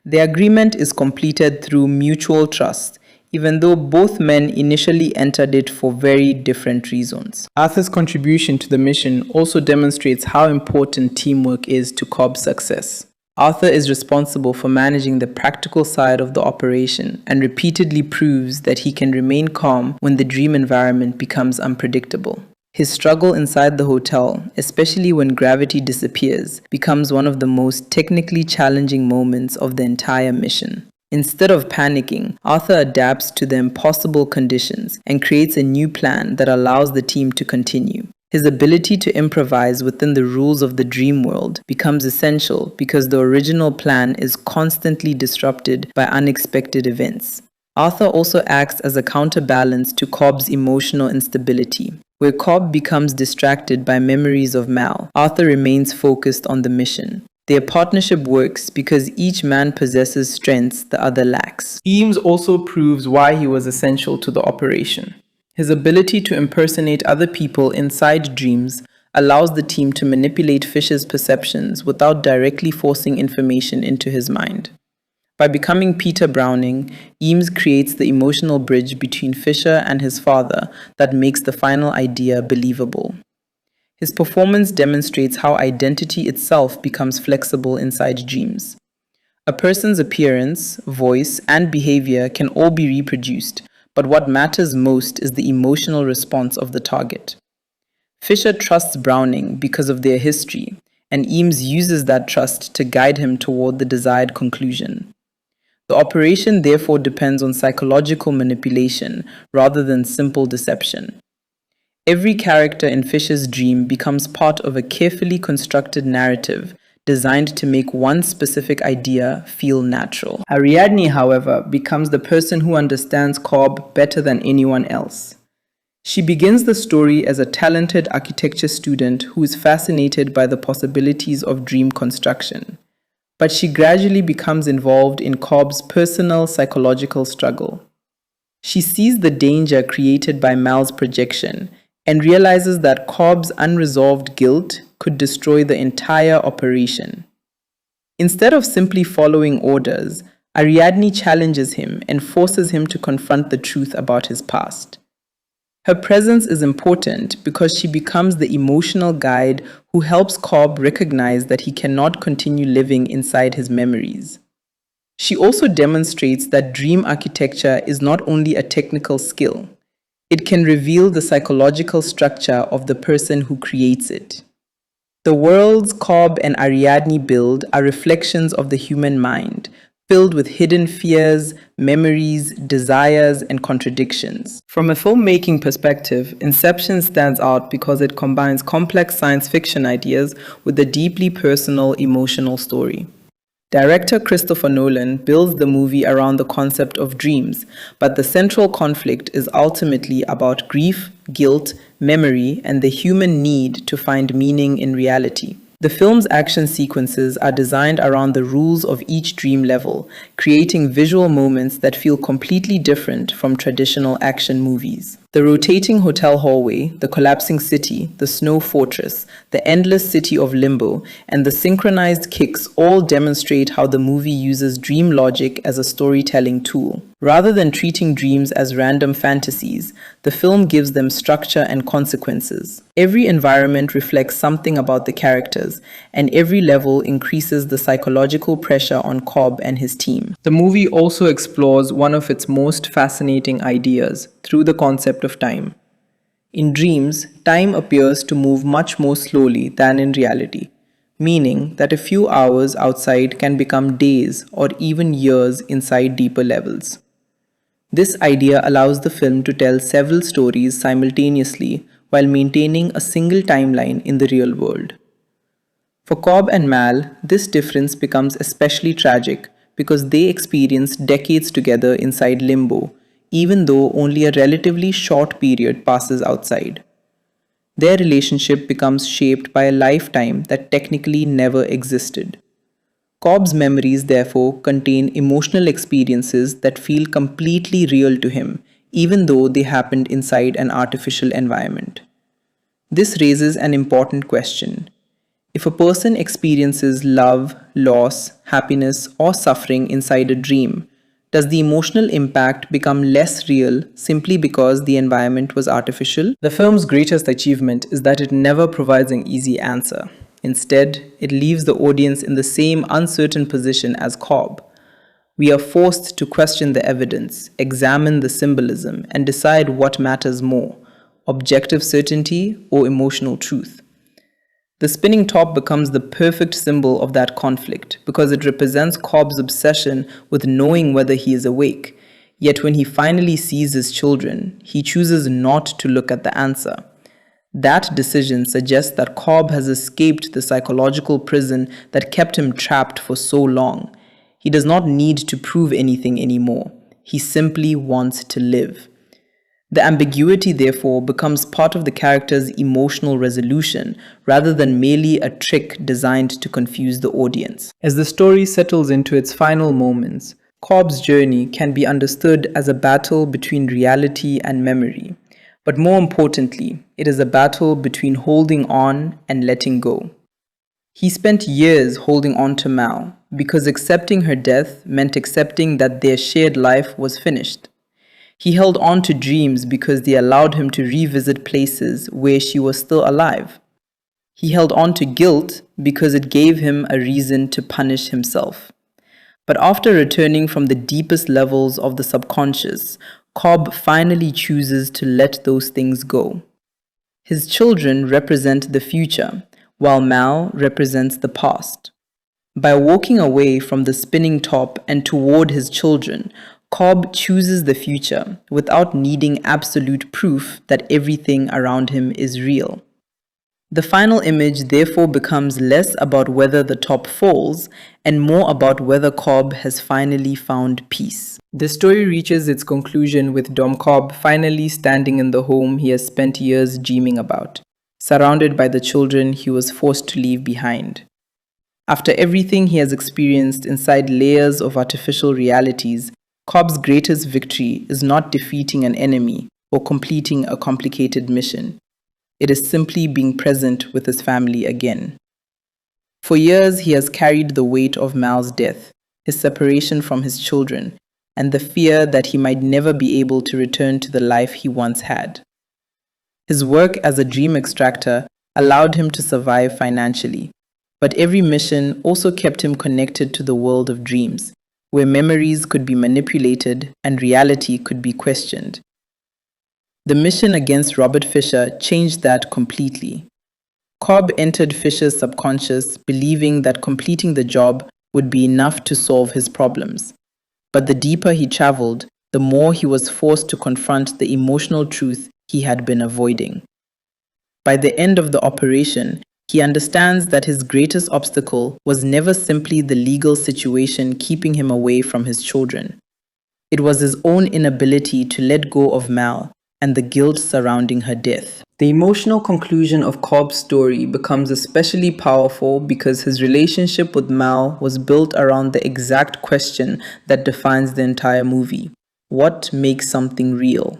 The agreement is completed through mutual trust, even though both men initially entered it for very different reasons. Arthur's contribution to the mission also demonstrates how important teamwork is to Cobb's success. Arthur is responsible for managing the practical side of the operation and repeatedly proves that he can remain calm when the dream environment becomes unpredictable. His struggle inside the hotel, especially when gravity disappears, becomes one of the most technically challenging moments of the entire mission. Instead of panicking, Arthur adapts to the impossible conditions and creates a new plan that allows the team to continue. His ability to improvise within the rules of the dream world becomes essential because the original plan is constantly disrupted by unexpected events. Arthur also acts as a counterbalance to Cobb's emotional instability. Where Cobb becomes distracted by memories of Mal, Arthur remains focused on the mission. Their partnership works because each man possesses strengths the other lacks. Eames also proves why he was essential to the operation. His ability to impersonate other people inside dreams allows the team to manipulate Fisher's perceptions without directly forcing information into his mind. By becoming Peter Browning, Eames creates the emotional bridge between Fisher and his father that makes the final idea believable. His performance demonstrates how identity itself becomes flexible inside dreams. A person's appearance, voice, and behavior can all be reproduced, but what matters most is the emotional response of the target. Fisher trusts Browning because of their history, and Eames uses that trust to guide him toward the desired conclusion. The operation therefore depends on psychological manipulation rather than simple deception. Every character in Fisher's dream becomes part of a carefully constructed narrative designed to make one specific idea feel natural. Ariadne, however, becomes the person who understands Cobb better than anyone else. She begins the story as a talented architecture student who is fascinated by the possibilities of dream construction. But she gradually becomes involved in Cobb's personal psychological struggle. She sees the danger created by Mal's projection and realizes that Cobb's unresolved guilt could destroy the entire operation. Instead of simply following orders, Ariadne challenges him and forces him to confront the truth about his past. Her presence is important because she becomes the emotional guide who helps Cobb recognize that he cannot continue living inside his memories. She also demonstrates that dream architecture is not only a technical skill, it can reveal the psychological structure of the person who creates it. The worlds Cobb and Ariadne build are reflections of the human mind, filled with hidden fears, memories, desires, and contradictions. From a filmmaking perspective, Inception stands out because it combines complex science fiction ideas with a deeply personal, emotional story. Director Christopher Nolan builds the movie around the concept of dreams, but the central conflict is ultimately about grief, guilt, memory, and the human need to find meaning in reality. The film's action sequences are designed around the rules of each dream level, creating visual moments that feel completely different from traditional action movies. The rotating hotel hallway, the collapsing city, the snow fortress, the endless city of limbo, and the synchronized kicks all demonstrate how the movie uses dream logic as a storytelling tool. Rather than treating dreams as random fantasies, the film gives them structure and consequences. Every environment reflects something about the characters, and every level increases the psychological pressure on Cobb and his team. The movie also explores one of its most fascinating ideas through the concept of time. In dreams, time appears to move much more slowly than in reality, meaning that a few hours outside can become days or even years inside deeper levels. This idea allows the film to tell several stories simultaneously while maintaining a single timeline in the real world. For Cobb and Mal, this difference becomes especially tragic because they experience decades together inside limbo, even though only a relatively short period passes outside. Their relationship becomes shaped by a lifetime that technically never existed. Cobb's memories, therefore, contain emotional experiences that feel completely real to him, even though they happened inside an artificial environment. This raises an important question. If a person experiences love, loss, happiness, or suffering inside a dream, Does the emotional impact become less real simply because the environment was artificial? The film's greatest achievement is that it never provides an easy answer. Instead, it leaves the audience in the same uncertain position as Cobb. We are forced to question the evidence, examine the symbolism, and decide what matters more, objective certainty or emotional truth. The spinning top becomes the perfect symbol of that conflict because it represents Cobb's obsession with knowing whether he is awake. Yet when he finally sees his children, he chooses not to look at the answer. That decision suggests that Cobb has escaped the psychological prison that kept him trapped for so long. He does not need to prove anything anymore. He simply wants to live. The ambiguity, therefore, becomes part of the character's emotional resolution rather than merely a trick designed to confuse the audience. As the story settles into its final moments, Cobb's journey can be understood as a battle between reality and memory. But more importantly, it is a battle between holding on and letting go. He spent years holding on to Mal because accepting her death meant accepting that their shared life was finished. He held on to dreams because they allowed him to revisit places where she was still alive. He held on to guilt because it gave him a reason to punish himself. But after returning from the deepest levels of the subconscious, Cobb finally chooses to let those things go. His children represent the future, while Mal represents the past. By walking away from the spinning top and toward his children, Cobb chooses the future without needing absolute proof that everything around him is real. The final image therefore becomes less about whether the top falls and more about whether Cobb has finally found peace. The story reaches its conclusion with Dom Cobb finally standing in the home he has spent years dreaming about, surrounded by the children he was forced to leave behind. After everything he has experienced inside layers of artificial realities, Cobb's greatest victory is not defeating an enemy or completing a complicated mission. It is simply being present with his family again. For years, he has carried the weight of Mal's death, his separation from his children, and the fear that he might never be able to return to the life he once had. His work as a dream extractor allowed him to survive financially, but every mission also kept him connected to the world of dreams, where memories could be manipulated and reality could be questioned. The mission against Robert Fisher changed that completely. Cobb entered Fisher's subconscious believing that completing the job would be enough to solve his problems. But the deeper he traveled, the more he was forced to confront the emotional truth he had been avoiding. By the end of the operation, he understands that his greatest obstacle was never simply the legal situation keeping him away from his children. It was his own inability to let go of Mal and the guilt surrounding her death. The emotional conclusion of Cobb's story becomes especially powerful because his relationship with Mal was built around the exact question that defines the entire movie. What makes something real?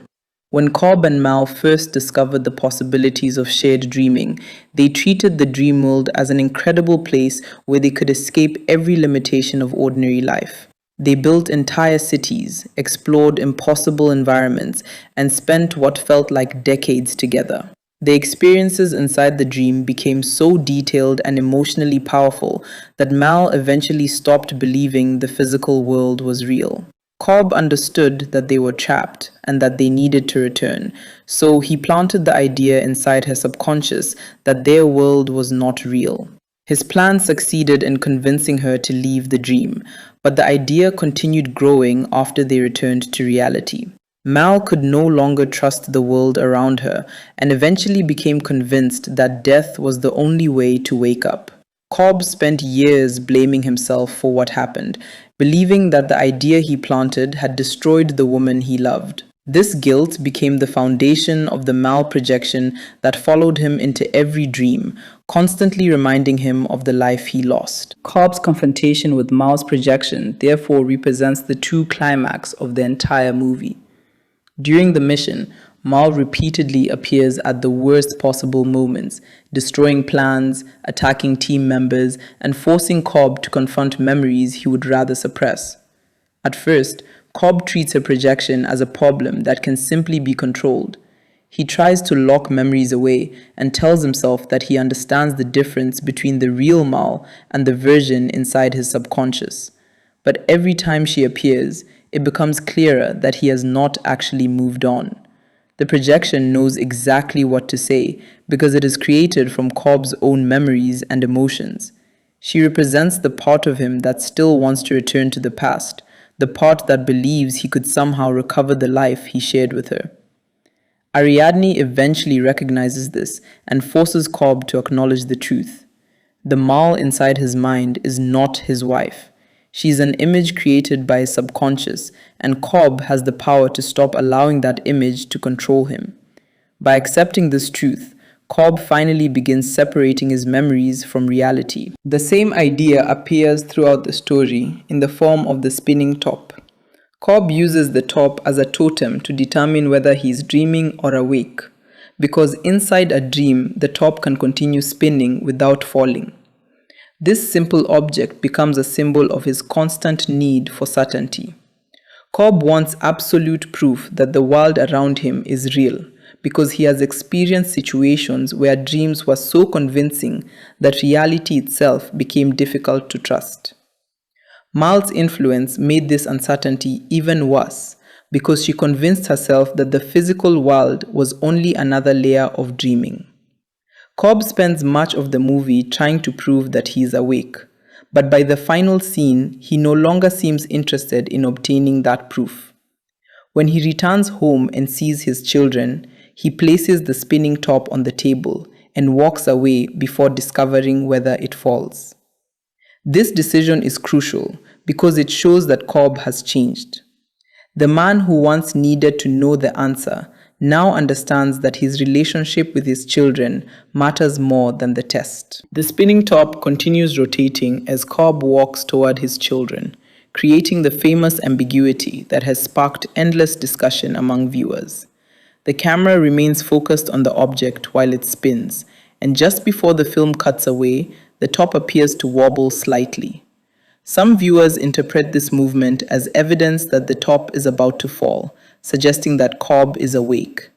When Cobb and Mal first discovered the possibilities of shared dreaming, they treated the dream world as an incredible place where they could escape every limitation of ordinary life. They built entire cities, explored impossible environments, and spent what felt like decades together. The experiences inside the dream became so detailed and emotionally powerful that Mal eventually stopped believing the physical world was real. Cobb understood that they were trapped and that they needed to return, so he planted the idea inside her subconscious that their world was not real. His plan succeeded in convincing her to leave the dream, but the idea continued growing after they returned to reality. Mal could no longer trust the world around her and eventually became convinced that death was the only way to wake up. Cobb spent years blaming himself for what happened, believing that the idea he planted had destroyed the woman he loved. This guilt became the foundation of the Mal projection that followed him into every dream, constantly reminding him of the life he lost. Cobb's confrontation with Mal's projection therefore represents the true climax of the entire movie. During the mission, Mal repeatedly appears at the worst possible moments, destroying plans, attacking team members, and forcing Cobb to confront memories he would rather suppress. At first, Cobb treats her projection as a problem that can simply be controlled. He tries to lock memories away and tells himself that he understands the difference between the real Mal and the version inside his subconscious. But every time she appears, it becomes clearer that he has not actually moved on. The projection knows exactly what to say because it is created from Cobb's own memories and emotions. She represents the part of him that still wants to return to the past, the part that believes he could somehow recover the life he shared with her. Ariadne eventually recognizes this and forces Cobb to acknowledge the truth. The Mal inside his mind is not his wife. She is an image created by his subconscious, and Cobb has the power to stop allowing that image to control him. By accepting this truth, Cobb finally begins separating his memories from reality. The same idea appears throughout the story in the form of the spinning top. Cobb uses the top as a totem to determine whether he is dreaming or awake, because inside a dream, the top can continue spinning without falling. This simple object becomes a symbol of his constant need for certainty. Cobb wants absolute proof that the world around him is real, because he has experienced situations where dreams were so convincing that reality itself became difficult to trust. Mal's influence made this uncertainty even worse, because she convinced herself that the physical world was only another layer of dreaming. Cobb spends much of the movie trying to prove that he is awake, but by the final scene, he no longer seems interested in obtaining that proof. When he returns home and sees his children, he places the spinning top on the table and walks away before discovering whether it falls. This decision is crucial because it shows that Cobb has changed. The man who once needed to know the answer now understands that his relationship with his children matters more than the test. The spinning top continues rotating as Cobb walks toward his children, creating the famous ambiguity that has sparked endless discussion among viewers. The camera remains focused on the object while it spins, and just before the film cuts away, the top appears to wobble slightly. Some viewers interpret this movement as evidence that the top is about to fall, suggesting that Cobb is awake.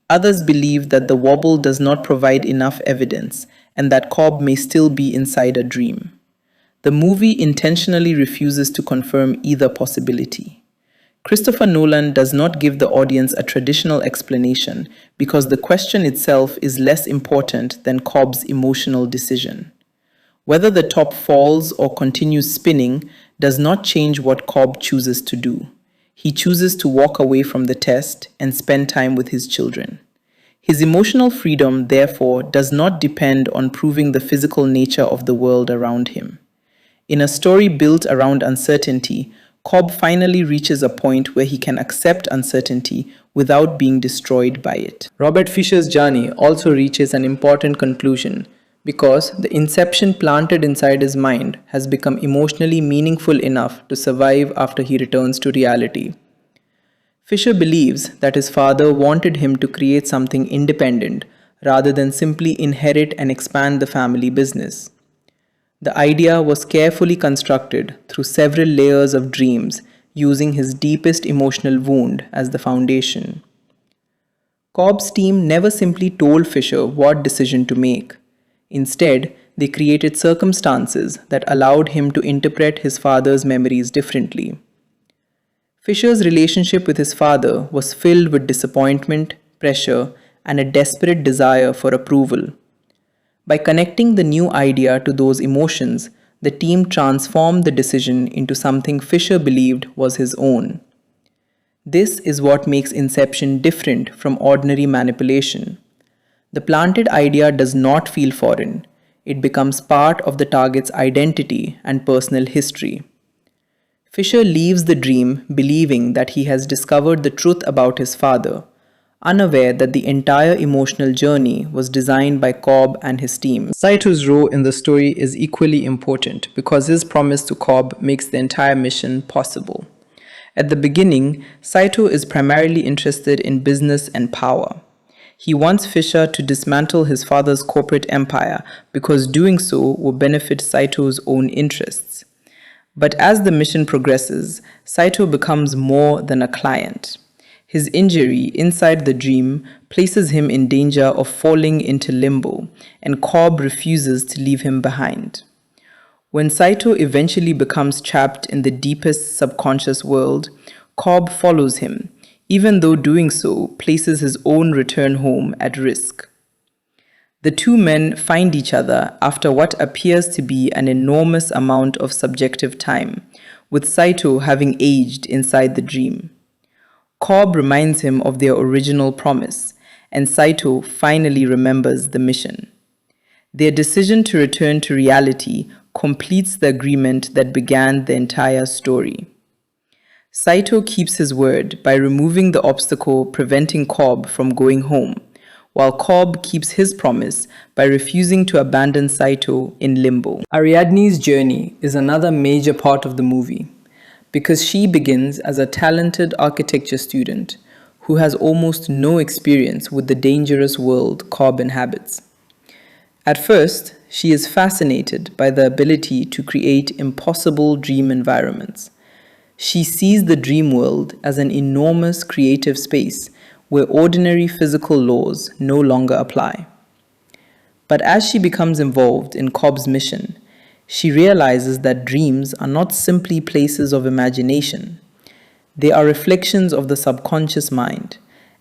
Others believe that the wobble does not provide enough evidence and that Cobb may still be inside a dream. The movie intentionally refuses to confirm either possibility. Christopher Nolan does not give the audience a traditional explanation because the question itself is less important than Cobb's emotional decision. Whether the top falls or continues spinning does not change what Cobb chooses to do. He chooses to walk away from the test and spend time with his children. His emotional freedom, therefore, does not depend on proving the physical nature of the world around him. In a story built around uncertainty, Cobb finally reaches a point where he can accept uncertainty without being destroyed by it. Robert Fisher's journey also reaches an important conclusion because the inception planted inside his mind has become emotionally meaningful enough to survive after he returns to reality. Fisher believes that his father wanted him to create something independent rather than simply inherit and expand the family business. The idea was carefully constructed through several layers of dreams, using his deepest emotional wound as the foundation. Cobb's team never simply told Fisher what decision to make. Instead, they created circumstances that allowed him to interpret his father's memories differently. Fisher's relationship with his father was filled with disappointment, pressure, and a desperate desire for approval. By connecting the new idea to those emotions, the team transformed the decision into something Fisher believed was his own. This is what makes Inception different from ordinary manipulation. The planted idea does not feel foreign. It becomes part of the target's identity and personal history. Fisher leaves the dream believing that he has discovered the truth about his father, unaware that the entire emotional journey was designed by Cobb and his team. Saito's role in the story is equally important because his promise to Cobb makes the entire mission possible. At the beginning, Saito is primarily interested in business and power. He wants Fisher to dismantle his father's corporate empire because doing so will benefit Saito's own interests. But as the mission progresses, Saito becomes more than a client. His injury inside the dream places him in danger of falling into limbo, and Cobb refuses to leave him behind. When Saito eventually becomes trapped in the deepest subconscious world, Cobb follows him, even though doing so places his own return home at risk. The two men find each other after what appears to be an enormous amount of subjective time, with Saito having aged inside the dream. Cobb reminds him of their original promise, and Saito finally remembers the mission. Their decision to return to reality completes the agreement that began the entire story. Saito keeps his word by removing the obstacle preventing Cobb from going home, while Cobb keeps his promise by refusing to abandon Saito in limbo. Ariadne's journey is another major part of the movie, because she begins as a talented architecture student who has almost no experience with the dangerous world Cobb inhabits. At first, she is fascinated by the ability to create impossible dream environments. She sees the dream world as an enormous creative space where ordinary physical laws no longer apply. But as she becomes involved in Cobb's mission, she realizes that dreams are not simply places of imagination. They are reflections of the subconscious mind,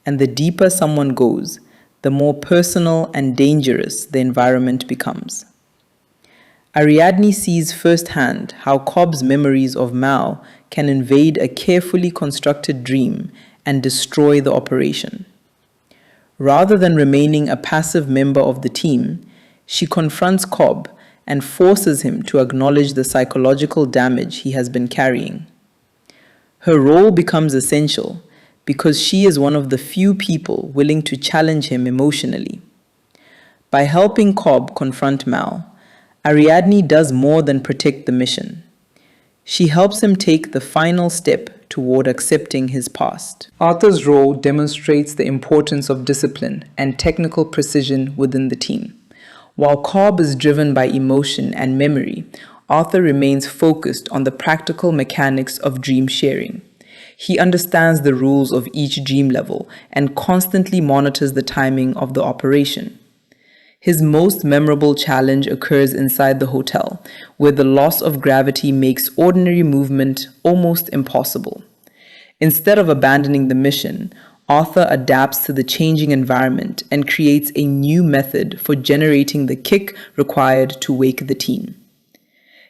and the deeper someone goes, the more personal and dangerous the environment becomes. Ariadne sees firsthand how Cobb's memories of Mao can invade a carefully constructed dream and destroy the operation. Rather than remaining a passive member of the team, she confronts Cobb and forces him to acknowledge the psychological damage he has been carrying. Her role becomes essential because she is one of the few people willing to challenge him emotionally. By helping Cobb confront Mao, Ariadne does more than protect the mission. She helps him take the final step toward accepting his past. Arthur's role demonstrates the importance of discipline and technical precision within the team. While Cobb is driven by emotion and memory, Arthur remains focused on the practical mechanics of dream sharing. He understands the rules of each dream level and constantly monitors the timing of the operation. His most memorable challenge occurs inside the hotel, where the loss of gravity makes ordinary movement almost impossible. Instead of abandoning the mission, Arthur adapts to the changing environment and creates a new method for generating the kick required to wake the team.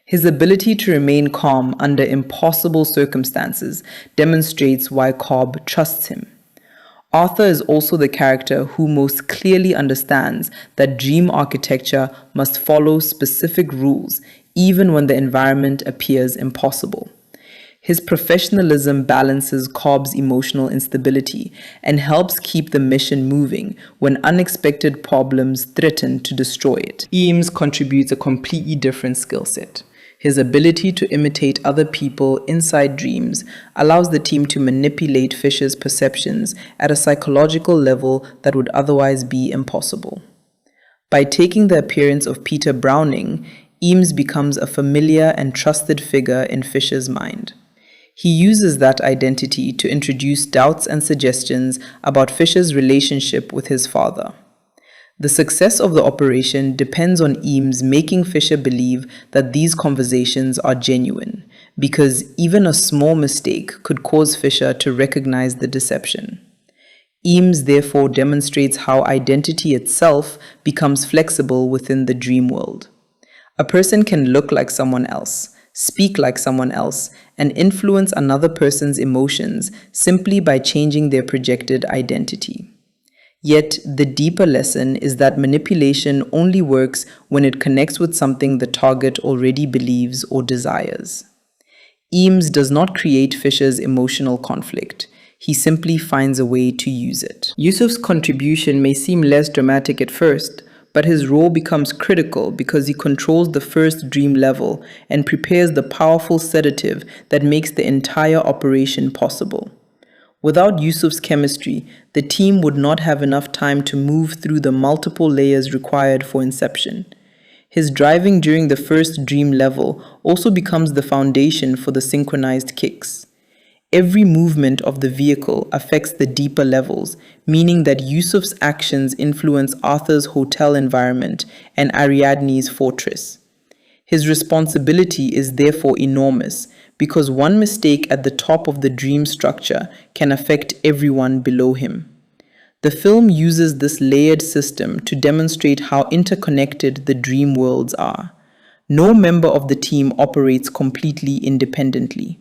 His ability to remain calm under impossible circumstances demonstrates why Cobb trusts him. Arthur is also the character who most clearly understands that dream architecture must follow specific rules even when the environment appears impossible. His professionalism balances Cobb's emotional instability and helps keep the mission moving when unexpected problems threaten to destroy it. Eames contributes a completely different skill set. His ability to imitate other people inside dreams allows the team to manipulate Fisher's perceptions at a psychological level that would otherwise be impossible. By taking the appearance of Peter Browning, Eames becomes a familiar and trusted figure in Fisher's mind. He uses that identity to introduce doubts and suggestions about Fisher's relationship with his father. The success of the operation depends on Eames making Fisher believe that these conversations are genuine, because even a small mistake could cause Fisher to recognize the deception. Eames therefore demonstrates how identity itself becomes flexible within the dream world. A person can look like someone else, speak like someone else, and influence another person's emotions simply by changing their projected identity. Yet, the deeper lesson is that manipulation only works when it connects with something the target already believes or desires. Eames does not create Fisher's emotional conflict. He simply finds a way to use it. Yusuf's contribution may seem less dramatic at first, but his role becomes critical because he controls the first dream level and prepares the powerful sedative that makes the entire operation possible. Without Yusuf's chemistry, the team would not have enough time to move through the multiple layers required for Inception. His driving during the first dream level also becomes the foundation for the synchronized kicks. Every movement of the vehicle affects the deeper levels, meaning that Yusuf's actions influence Arthur's hotel environment and Ariadne's fortress. His responsibility is therefore enormous because one mistake at the top of the dream structure can affect everyone below him. The film uses this layered system to demonstrate how interconnected the dream worlds are. No member of the team operates completely independently.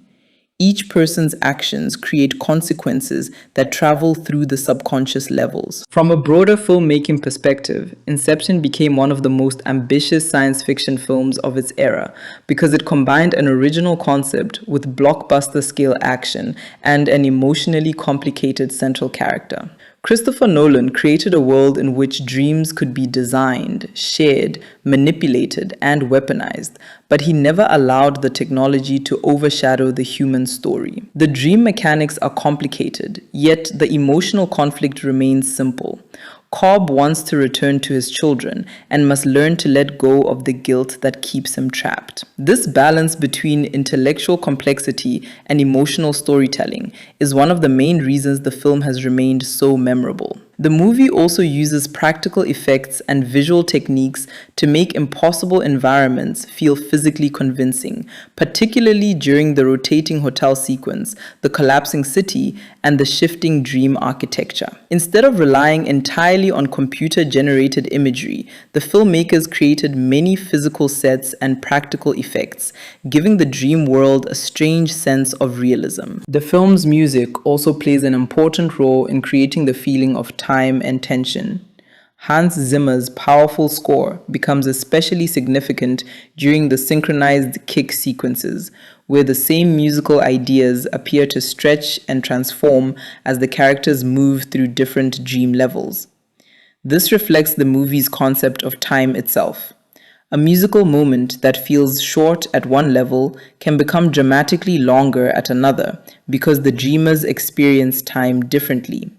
Each person's actions create consequences that travel through the subconscious levels. From a broader filmmaking perspective, Inception became one of the most ambitious science fiction films of its era because it combined an original concept with blockbuster-scale action and an emotionally complicated central character. Christopher Nolan created a world in which dreams could be designed, shared, manipulated, and weaponized, but he never allowed the technology to overshadow the human story. The dream mechanics are complicated, yet the emotional conflict remains simple. Cobb wants to return to his children and must learn to let go of the guilt that keeps him trapped. This balance between intellectual complexity and emotional storytelling is one of the main reasons the film has remained so memorable. The movie also uses practical effects and visual techniques to make impossible environments feel physically convincing, particularly during the rotating hotel sequence, the collapsing city, and the shifting dream architecture. Instead of relying entirely on computer-generated imagery, the filmmakers created many physical sets and practical effects, giving the dream world a strange sense of realism. The film's music also plays an important role in creating the feeling of time and tension. Hans Zimmer's powerful score becomes especially significant during the synchronized kick sequences, where the same musical ideas appear to stretch and transform as the characters move through different dream levels. This reflects the movie's concept of time itself. A musical moment that feels short at one level can become dramatically longer at another because the dreamers experience time differently.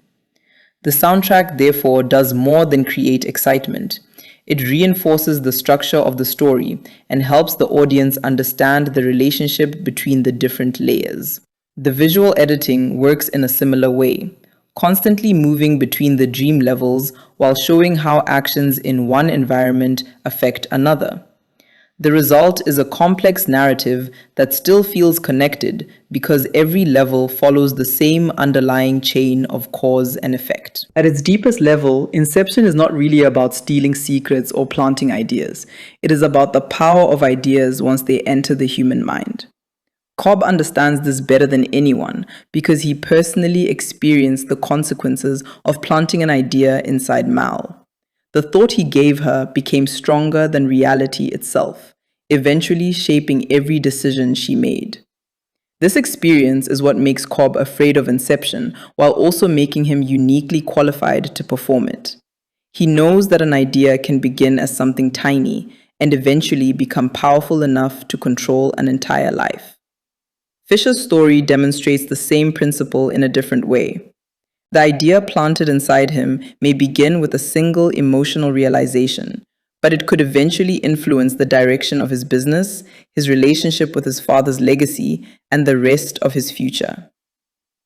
The soundtrack, therefore, does more than create excitement. It reinforces the structure of the story and helps the audience understand the relationship between the different layers. The visual editing works in a similar way, constantly moving between the dream levels while showing how actions in one environment affect another. The result is a complex narrative that still feels connected because every level follows the same underlying chain of cause and effect. At its deepest level, Inception is not really about stealing secrets or planting ideas. It is about the power of ideas once they enter the human mind. Cobb understands this better than anyone because he personally experienced the consequences of planting an idea inside Mal. The thought he gave her became stronger than reality itself, eventually shaping every decision she made. This experience is what makes Cobb afraid of Inception while also making him uniquely qualified to perform it. He knows that an idea can begin as something tiny and eventually become powerful enough to control an entire life. Fisher's story demonstrates the same principle in a different way. The idea planted inside him may begin with a single emotional realization, but it could eventually influence the direction of his business, his relationship with his father's legacy, and the rest of his future.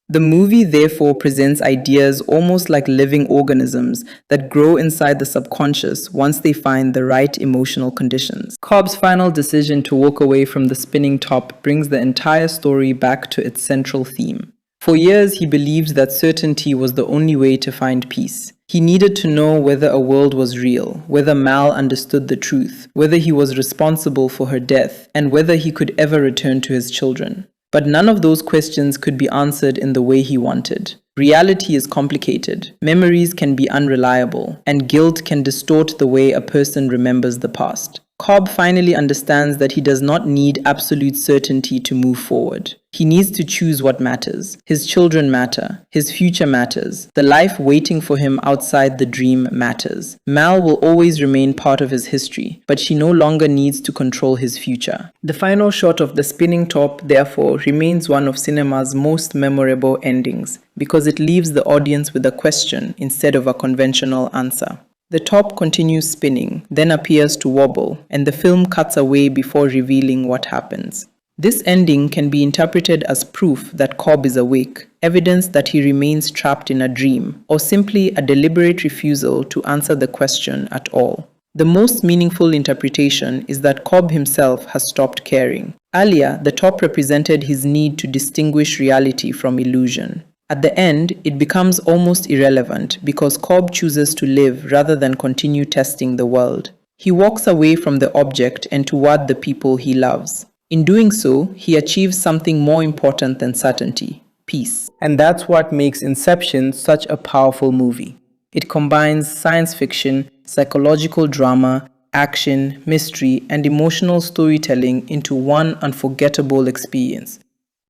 The movie therefore presents ideas almost like living organisms that grow inside the subconscious once they find the right emotional conditions. Cobb's final decision to walk away from the spinning top brings the entire story back to its central theme. For years, he believed that certainty was the only way to find peace. He needed to know whether a world was real, whether Mal understood the truth, whether he was responsible for her death, and whether he could ever return to his children. But none of those questions could be answered in the way he wanted. Reality is complicated, memories can be unreliable, and guilt can distort the way a person remembers the past. Cobb finally understands that he does not need absolute certainty to move forward. He needs to choose what matters. His children matter. His future matters. The life waiting for him outside the dream matters. Mal will always remain part of his history, but she no longer needs to control his future. The final shot of the spinning top, therefore, remains one of cinema's most memorable endings because it leaves the audience with a question instead of a conventional answer. The top continues spinning, then appears to wobble, and the film cuts away before revealing what happens. This ending can be interpreted as proof that Cobb is awake, evidence that he remains trapped in a dream, or simply a deliberate refusal to answer the question at all. The most meaningful interpretation is that Cobb himself has stopped caring. Earlier, the top represented his need to distinguish reality from illusion. At the end, it becomes almost irrelevant because Cobb chooses to live rather than continue testing the world. He walks away from the object and toward the people he loves. In doing so, he achieves something more important than certainty: peace. And that's what makes Inception such a powerful movie. It combines science fiction, psychological drama, action, mystery, and emotional storytelling into one unforgettable experience.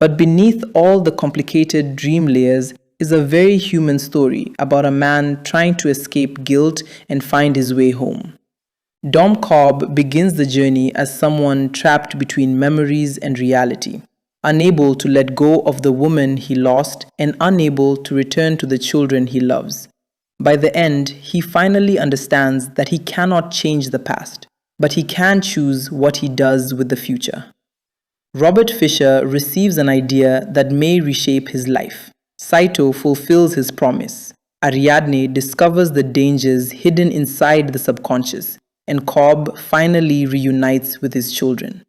But beneath all the complicated dream layers is a very human story about a man trying to escape guilt and find his way home. Dom Cobb begins the journey as someone trapped between memories and reality, unable to let go of the woman he lost and unable to return to the children he loves. By the end, he finally understands that he cannot change the past, but he can choose what he does with the future. Robert Fisher receives an idea that may reshape his life. Saito fulfills his promise. Ariadne discovers the dangers hidden inside the subconscious, and Cobb finally reunites with his children.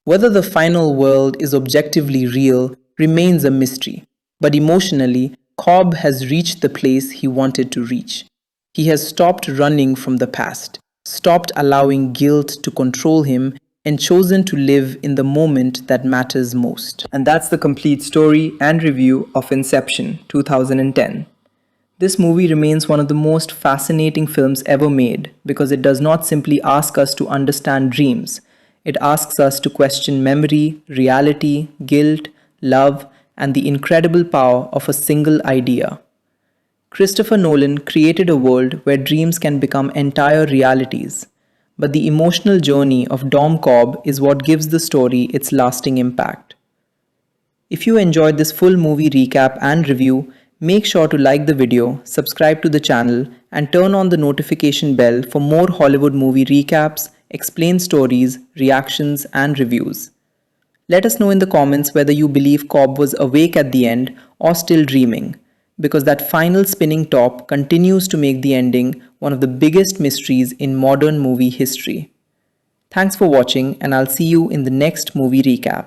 Whether the final world is objectively real remains a mystery, but emotionally, Cobb has reached the place he wanted to reach. He has stopped running from the past, stopped allowing guilt to control him, and chosen to live in the moment that matters most. And that's the complete story and review of Inception 2010. This movie remains one of the most fascinating films ever made because it does not simply ask us to understand dreams. It asks us to question memory, reality, guilt, love, and the incredible power of a single idea. Christopher Nolan created a world where dreams can become entire realities. But the emotional journey of Dom Cobb is what gives the story its lasting impact. If you enjoyed this full movie recap and review, make sure to like the video, subscribe to the channel, and turn on the notification bell for more Hollywood movie recaps, explained stories, reactions, and reviews. Let us know in the comments whether you believe Cobb was awake at the end or still dreaming, because that final spinning top continues to make the ending one of the biggest mysteries in modern movie history. Thanks for watching, and I'll see you in the next movie recap.